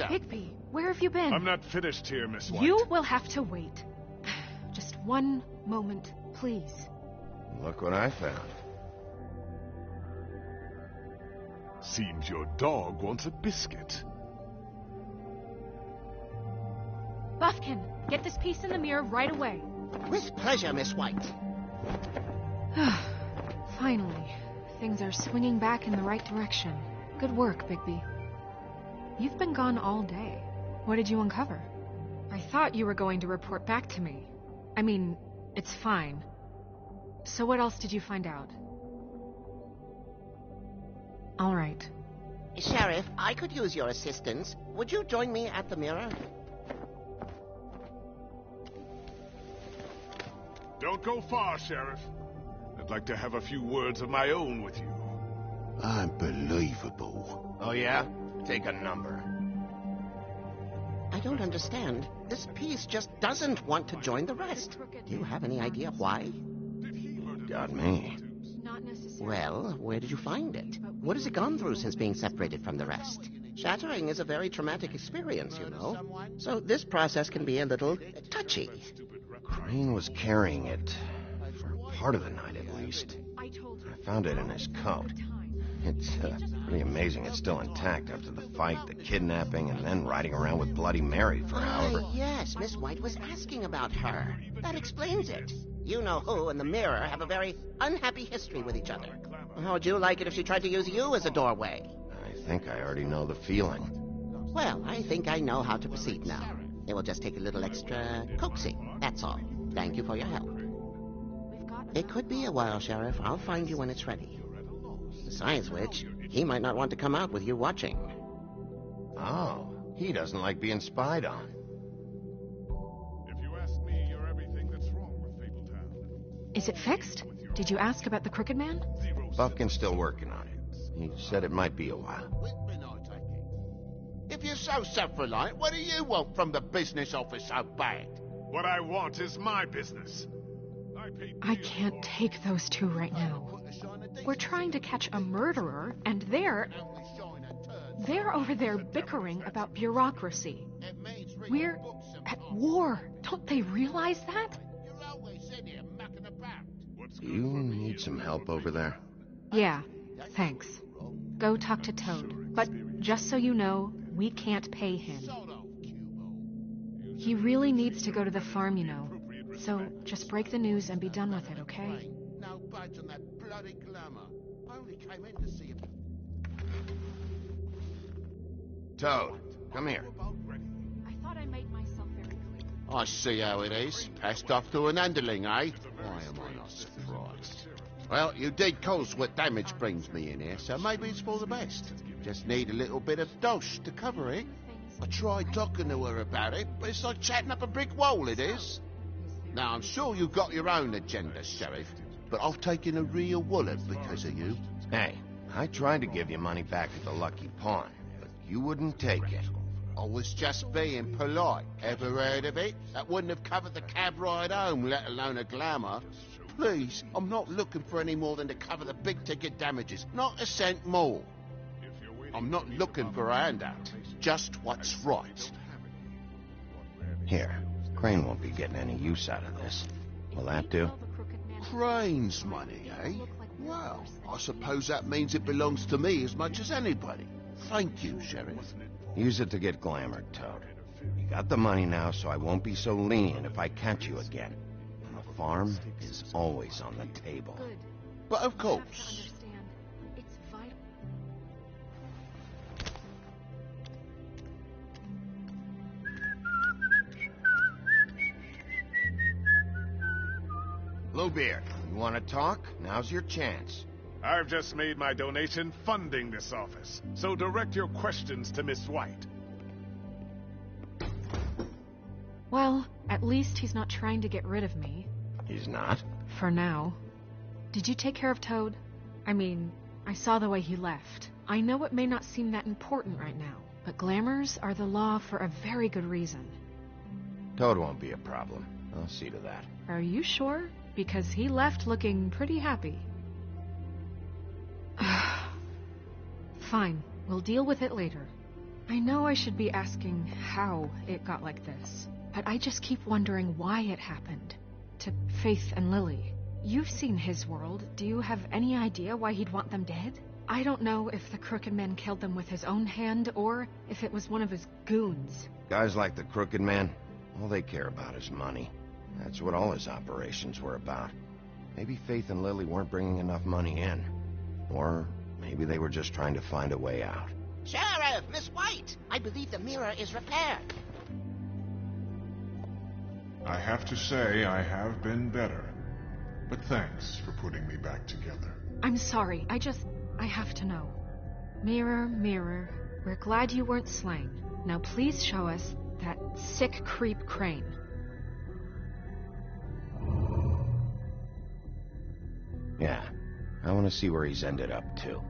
Bigby, where have you been?
I'm not finished here, Miss White.
You will have to wait. Just one moment, please.
Look what I found.
Seems your dog wants a biscuit.
Buffkin, get this piece in the mirror right away.
With pleasure, Miss White.
Finally, things are swinging back in the right direction. Good work, Bigby. You've been gone all day. What did you uncover? I thought you were going to report back to me. I mean, it's fine. So what else did you find out? All right.
Sheriff, I could use your assistance. Would you join me at the mirror?
Don't go far, Sheriff. I'd like to have a few words of my own with you.
Unbelievable.
Oh, yeah? Take a number.
I don't understand. This piece just doesn't want to join the rest. Do you have any idea why?
Got me.
Not necessarily.
Well, where did you find it? What has it gone through since being separated from the rest? Shattering is a very traumatic experience, you know. So this process can be a little touchy.
Crane was carrying it for part of the night, at least.
I told you.
I found it in his coat. It's pretty amazing it's still intact after the fight, the kidnapping, and then riding around with Bloody Mary for however...
Yes, Miss White was asking about her. That explains it. You know who and the Mirror have a very unhappy history with each other. How would you like it if she tried to use you as a doorway?
I think I already know the feeling.
Well, I think I know how to proceed now. It will just take a little extra coaxing, that's all. Thank you for your help. It could be a while, Sheriff. I'll find you when it's ready. Besides which, he might not want to come out with you watching.
Oh, he doesn't like being spied on.
If you ask me, you're everything that's wrong with Fabletown.
Is it fixed? Did you ask about the Crooked Man?
Buffkin's still working on it. He said it might be a while.
If you're so self-reliant, what do you want from the business office so bad?
What I want is my business.
I can't take those two right now. We're trying to catch a murderer, and they're over there bickering about bureaucracy. We're at war. Don't they realize that?
Do you need some help over there?
Yeah, thanks. Go talk to Toad. But just so you know, we can't pay him. He really needs to go to the farm, you know. So just break the news and be done with it, okay?
No budge on that bloody glamour. I only came in to see him.
Toad, come here.
I thought I made myself very clear.
I see how it is. Passed off to an underling, eh? Why am I not surprised? Well, you did cause what damage brings me in here, so maybe it's for the best. Just need a little bit of dosh to cover it. I tried talking to her about it, but it's like chatting up a brick wall, it is. Now, I'm sure you've got your own agenda, Sheriff, but I've taken a real wallet because of you.
Hey, I tried to give you money back at the Lucky Pawn, but you wouldn't take it.
I was just being polite. Ever heard of it? That wouldn't have covered the cab ride home, let alone a glamour. Please, I'm not looking for any more than to cover the big-ticket damages. Not a cent more. I'm not looking for a handout. Just what's right.
Here, Crane won't be getting any use out of this. Will that do?
Crane's money, eh? Well, I suppose that means it belongs to me as much as anybody. Thank you, Sheriff.
Use it to get glamored, Toad. You got the money now, so I won't be so lenient if I catch you again. And the farm is always on the table.
But of course.
Bluebeard, you want to talk? Now's your chance.
I've just made my donation funding this office, so direct your questions to Miss White.
Well, at least he's not trying to get rid of me.
He's not?
For now. Did you take care of Toad? I mean, I saw the way he left. I know it may not seem that important right now, but glamours are the law for a very good reason.
Toad won't be a problem. I'll see to that.
Are you sure? Because he left looking pretty happy. Fine, we'll deal with it later. I know I should be asking how it got like this, but I just keep wondering why it happened. To Faith and Lily. You've seen his world. Do you have any idea why he'd want them dead? I don't know if the Crooked Man killed them with his own hand, or if it was one of his goons.
Guys like the Crooked Man, all they care about is money. That's what all his operations were about. Maybe Faith and Lily weren't bringing enough money in. Or maybe they were just trying to find a way out.
Sheriff, Miss White! I believe the mirror is repaired.
I have to say I have been better. But thanks for putting me back together.
I'm sorry, I have to know. Mirror, mirror, we're glad you weren't slain. Now please show us that sick creep Crane.
Yeah, I want to see where he's ended up, too.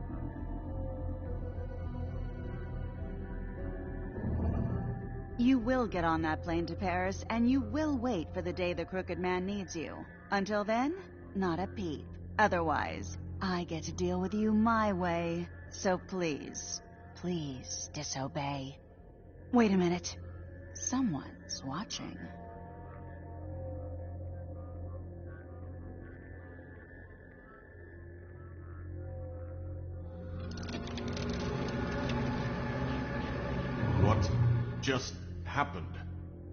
You will get on that plane to Paris, and you will wait for the day the Crooked Man needs you. Until then, not a peep. Otherwise, I get to deal with you my way. So please, please disobey. Wait a minute. Someone's watching.
What just happened?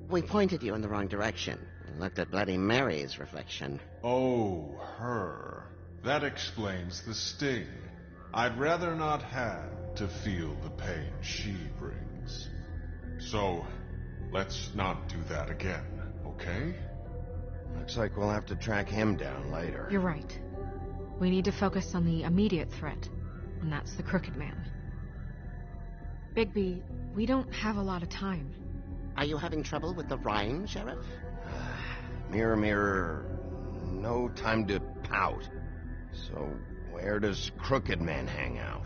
We pointed you in the wrong direction and looked at Bloody Mary's reflection.
Oh, her. That explains the sting. I'd rather not have to feel the pain she brings. So, let's not do that again, okay?
Looks like we'll have to track him down later.
You're right. We need to focus on the immediate threat, and that's the Crooked Man. Bigby, we don't have a lot of time.
Are you having trouble with the rhyme, Sheriff?
Mirror, mirror, no time to pout. So, where does Crooked Man hang out?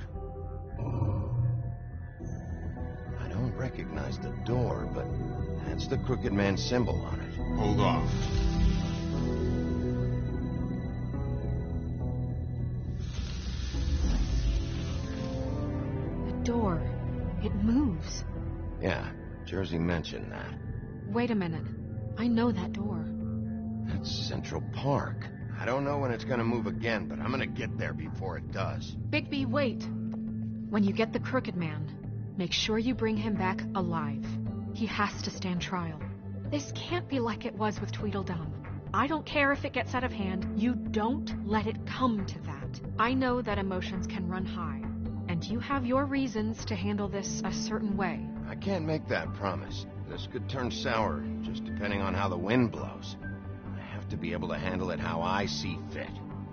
I don't recognize the door, but that's the Crooked Man symbol on it.
Hold on.
The door. It moves.
Yeah, Jersey mentioned that.
Wait a minute. I know that door.
That's Central Park. I don't know when it's gonna move again, but I'm gonna get there before it does.
Bigby, wait. When you get the Crooked Man, make sure you bring him back alive. He has to stand trial. This can't be like it was with Tweedledum. I don't care if it gets out of hand. You don't let it come to that. I know that emotions can run high, and you have your reasons to handle this a certain way.
I can't make that promise. This could turn sour, just depending on how the wind blows. I have to be able to handle it how I see fit.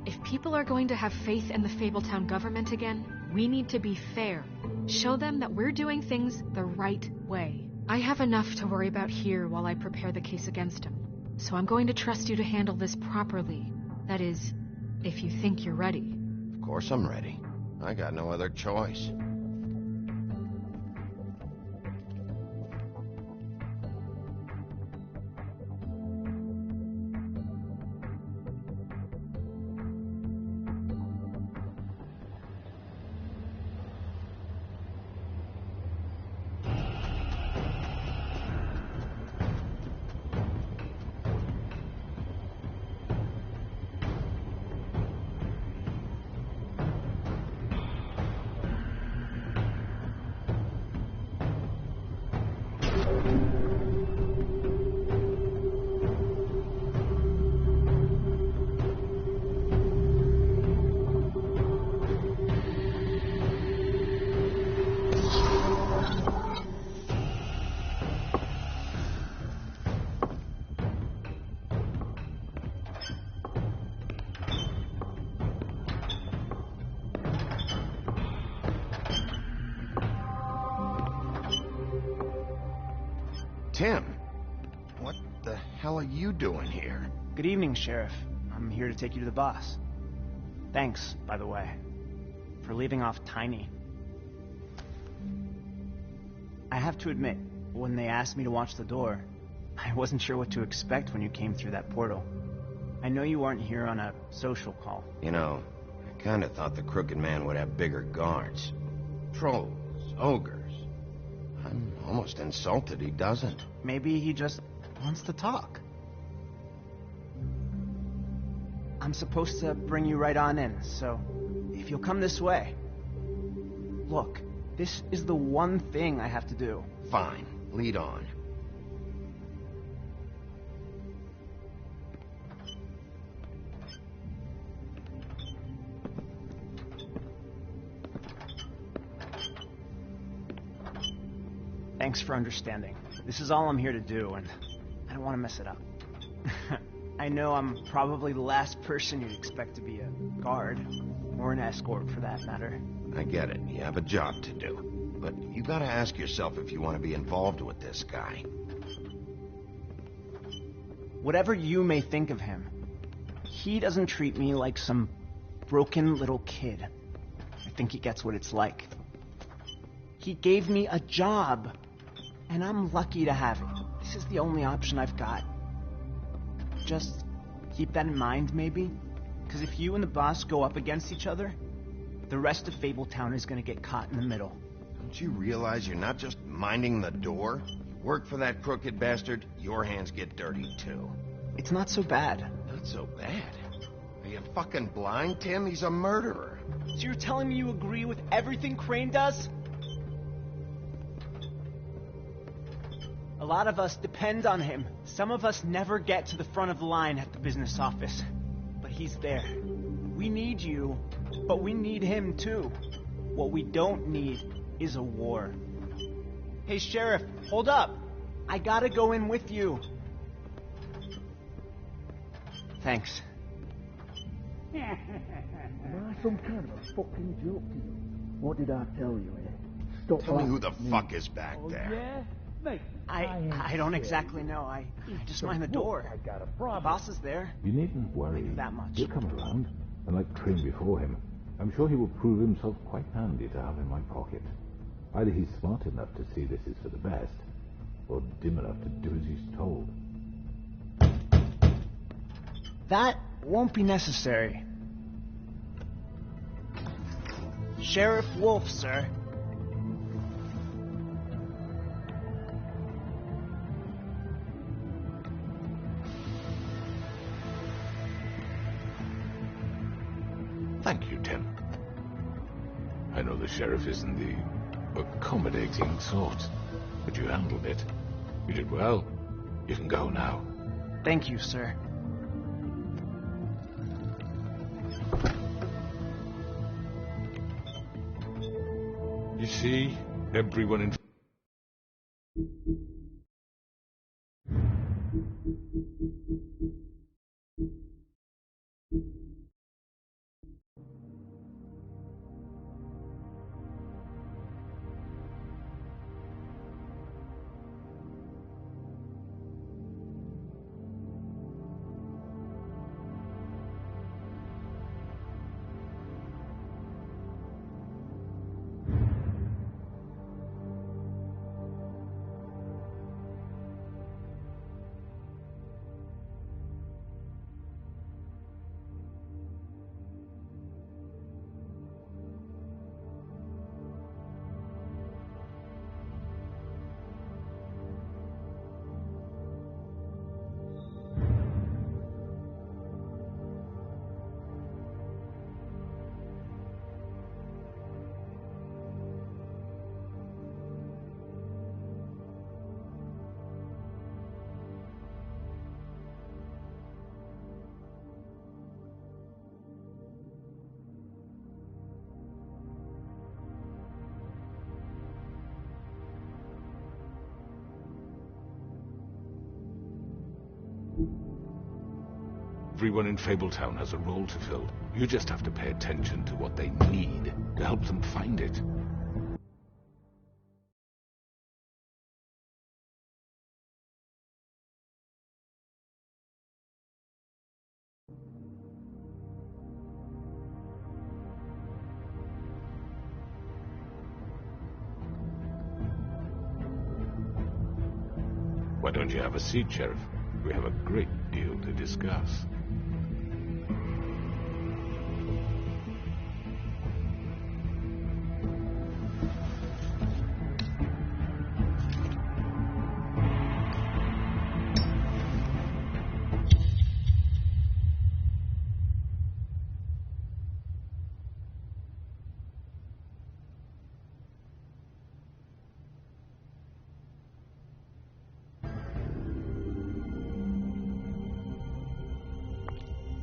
If people are going to have faith in the Fabletown government again, we need to be fair. Show them that we're doing things the right way. I have enough to worry about here while I prepare the case against him. So I'm going to trust you to handle this properly. That is, if you think you're ready.
Of course I'm ready. I got no other choice. Tim, what the hell are you doing here?
Good evening, Sheriff. I'm here to take you to the boss. Thanks, by the way, for leaving off Tiny. I have to admit, when they asked me to watch the door, I wasn't sure what to expect when you came through that portal. I know you weren't here on a social call.
You know, I kinda thought the Crooked Man would have bigger guards. Trolls, ogres. I'm almost insulted he doesn't.
Maybe he just wants to talk. I'm supposed to bring you right on in, so if you'll come this way. Look, this is the one thing I have to do.
Fine, lead on.
Thanks for understanding. This is all I'm here to do, and I don't want to mess it up. I know I'm probably the last person you'd expect to be a guard, or an escort for that matter.
I get it. You have a job to do. But you gotta ask yourself if you want to be involved with this guy.
Whatever you may think of him, he doesn't treat me like some broken little kid. I think he gets what it's like. He gave me a job. And I'm lucky to have it. This is the only option I've got. Just keep that in mind, maybe? Because if you and the boss go up against each other, the rest of Fabletown is going to get caught in the middle.
Don't you realize you're not just minding the door? You work for that crooked bastard, your hands get dirty too.
It's not so bad.
Not so bad? Are you fucking blind, Tim? He's a murderer.
So you're telling me you agree with everything Crane does? A lot of us depend on him. Some of us never get to the front of the line at the business office. But he's there. We need you, but we need him too. What we don't need is a war. Hey, Sheriff, hold up. I gotta go in with you. Thanks.
Am I some kind of a fucking joke to you? What did I tell you, eh? Stop.
Tell me who the fuck is back
Oh,
there.
yeah? Mate,
I don't exactly know. I just mind the door.
I got a
The
problem.
boss is there.
You needn't worry.
That much.
He'll come around, and like Crane before him, I'm sure he will prove himself quite handy to have in my pocket. Either he's smart enough to see this is for the best, or dim enough to do as he's told.
That won't be necessary. Sheriff Wolf, sir.
Thank you, Tim. I know the sheriff isn't the accommodating sort, but you handled it. You did well. You can go now.
Thank you, sir.
You see, everyone in... Everyone in Fabletown has a role to fill. You just have to pay attention to what they need to help them find it. Why don't you have a seat, Sheriff? We have a great deal to discuss.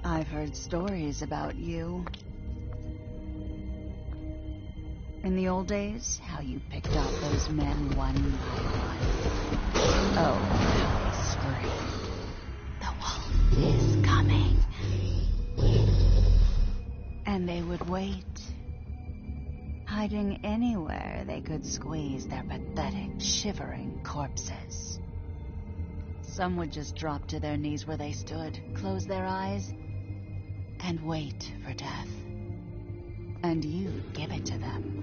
I've heard stories about you. In the old days, how you picked off those men one by one. Oh, how they screamed. The wolf is coming. And they would wait, hiding anywhere they could squeeze their pathetic, shivering corpses. Some would just drop to their knees where they stood, close their eyes, and wait for death. And you'd give it to them.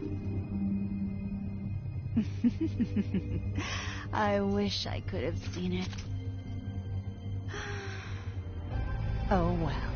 I wish I could have seen it. Oh well.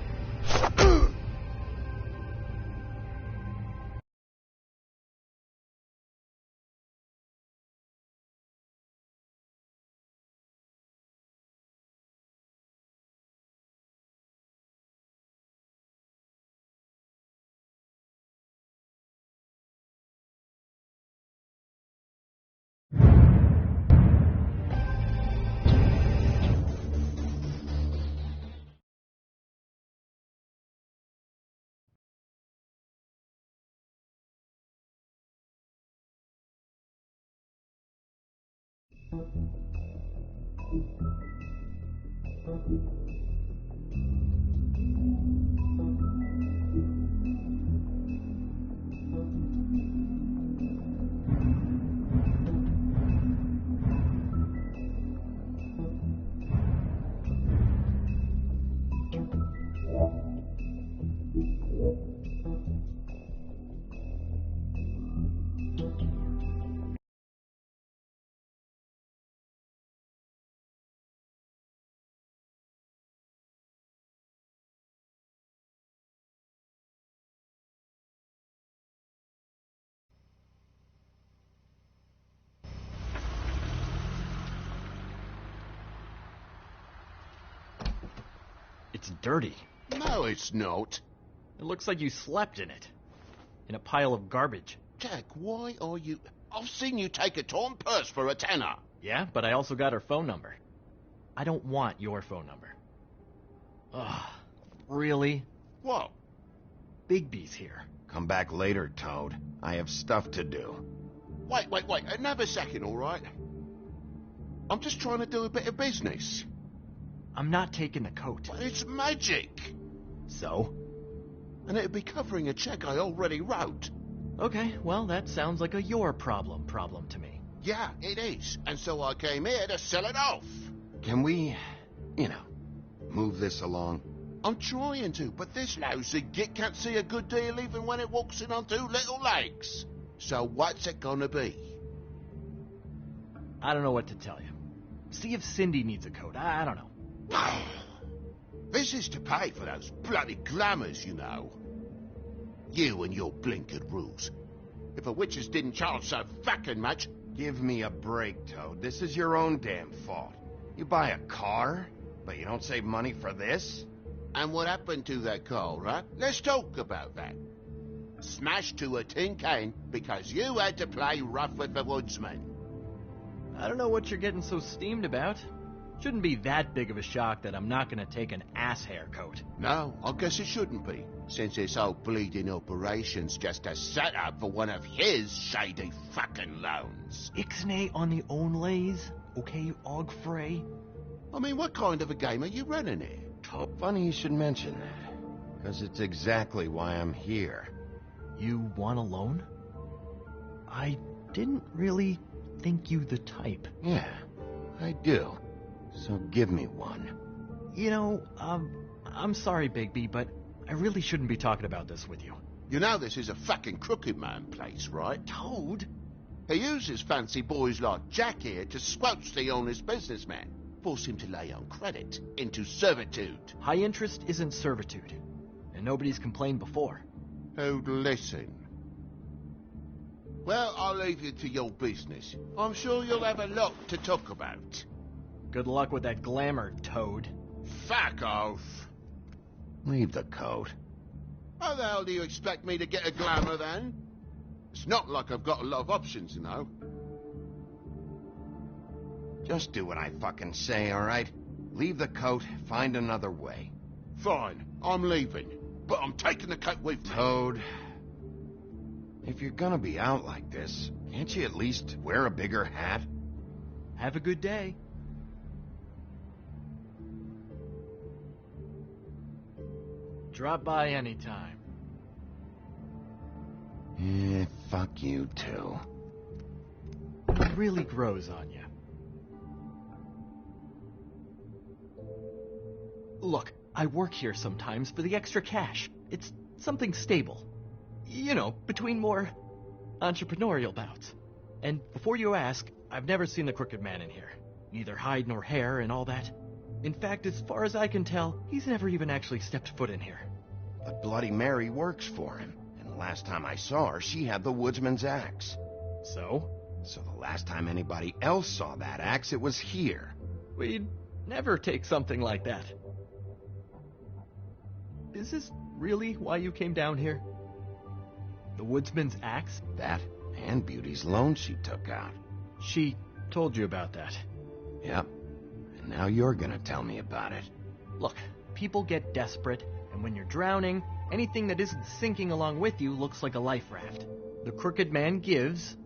It's dirty.
No, it's not.
It looks like you slept in it. In a pile of garbage.
Jack, why are you... I've seen you take a torn purse for a tenner.
Yeah, but I also got her phone number. I don't want your phone number. Ugh, really?
What?
Bigby's here.
Come back later, Toad. I have stuff to do.
Wait. Another second, all right? I'm just trying to do a bit of business.
I'm not taking the coat.
But it's magic.
So?
And it'd be covering a check I already wrote.
Okay, well, that sounds like a your problem to me.
Yeah, it is. And so I came here to sell it off.
Can we, move this along?
I'm trying to, but this lousy git can't see a good deal even when it walks in on two little legs. So what's it gonna be?
I don't know what to tell you. See if Cindy needs a coat. I don't know.
This is to pay for those bloody glamours, you know. You and your blinkered rules. If the witches didn't charge so fucking much...
Give me a break, Toad. This is your own damn fault. You buy a car, but you don't save money for this?
And what happened to that car, right? Let's talk about that. Smashed to a tin can because you had to play rough with the woodsman.
I don't know what you're getting so steamed about. Shouldn't be that big of a shock that I'm not gonna take an ass haircoat.
No, I guess it shouldn't be, since this whole bleeding operation's just a setup for one of his shady fucking loans.
Ixnay on the own lays, okay, Og Frey?
I mean, what kind of a game are you running here?
Funny you should mention that, because it's exactly why I'm here.
You want a loan? I didn't really think you the type.
Yeah, I do. So give me one.
You know, I'm sorry, Bigby, but I really shouldn't be talking about this with you.
You know this is a fucking crooked man place, right?
Toad?
He uses fancy boys like Jack here to squelch the honest businessman. Force him to lay on credit into servitude.
High interest isn't servitude. And nobody's complained before.
Who'd listen? Well, I'll leave you to your business. I'm sure you'll have a lot to talk about.
Good luck with that glamour, Toad.
Fuck off.
Leave the coat.
How the hell do you expect me to get a glamour, then? It's not like I've got a lot of options, you know.
Just do what I fucking say, all right? Leave the coat, find another way.
Fine, I'm leaving. But I'm taking the coat with me.
Toad, if you're gonna be out like this, can't you at least wear a bigger hat?
Have a good day. Drop by anytime.
Fuck you too.
It really grows on you. Look, I work here sometimes for the extra cash. It's something stable. You know, between more entrepreneurial bouts. And before you ask, I've never seen the Crooked Man in here. Neither hide nor hair and all that. In fact, as far as I can tell, he's never even actually stepped foot in here.
But Bloody Mary works for him, and the last time I saw her, she had the woodsman's axe.
So?
So the last time anybody else saw that axe, it was here.
We'd never take something like that. Is this really why you came down here? The woodsman's axe?
That and Beauty's loan she took out.
She told you about that.
Yep. And now you're gonna tell me about it.
Look, people get desperate, and when you're drowning, anything that isn't sinking along with you looks like a life raft. The Crooked Man gives,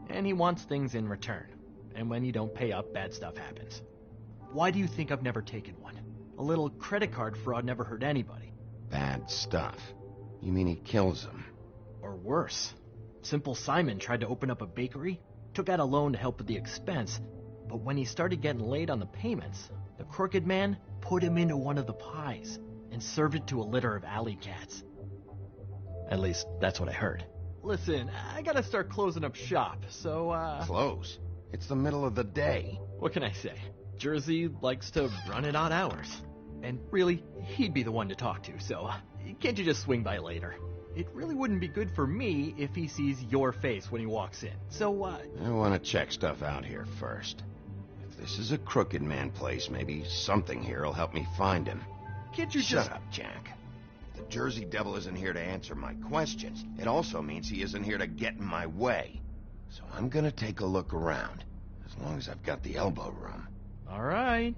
and he wants things in return. And when you don't pay up, bad stuff happens. Why do you think I've never taken one? A little credit card fraud never hurt anybody.
Bad stuff. You mean he kills them?
Or worse. Simple Simon tried to open up a bakery, took out a loan to help with the expense, but when he started getting late on the payments, the Crooked Man put him into one of the pies and served it to a litter of alley cats. At least, that's what I heard. Listen, I gotta start closing up shop, so,
Close? It's the middle of the day.
What can I say? Jersey likes to run at odd hours. And really, he'd be the one to talk to, so can't you just swing by later? It really wouldn't be good for me if he sees your face when he walks in, so,
I want to check stuff out here first. If this is a Crooked Man place, maybe something here will help me find him.
Can't you
Shut up, Jack. If the Jersey Devil isn't here to answer my questions, it also means he isn't here to get in my way. So I'm gonna take a look around, as long as I've got the elbow room.
All right.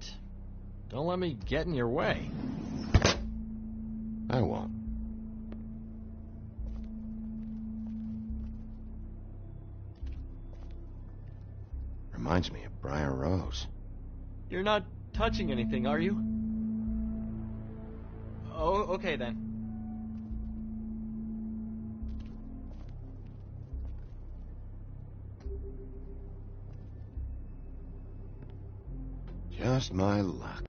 Don't let me get in your way.
I won't. Reminds me of Briar Rose.
You're not touching anything, are you? Oh, okay then.
Just my luck.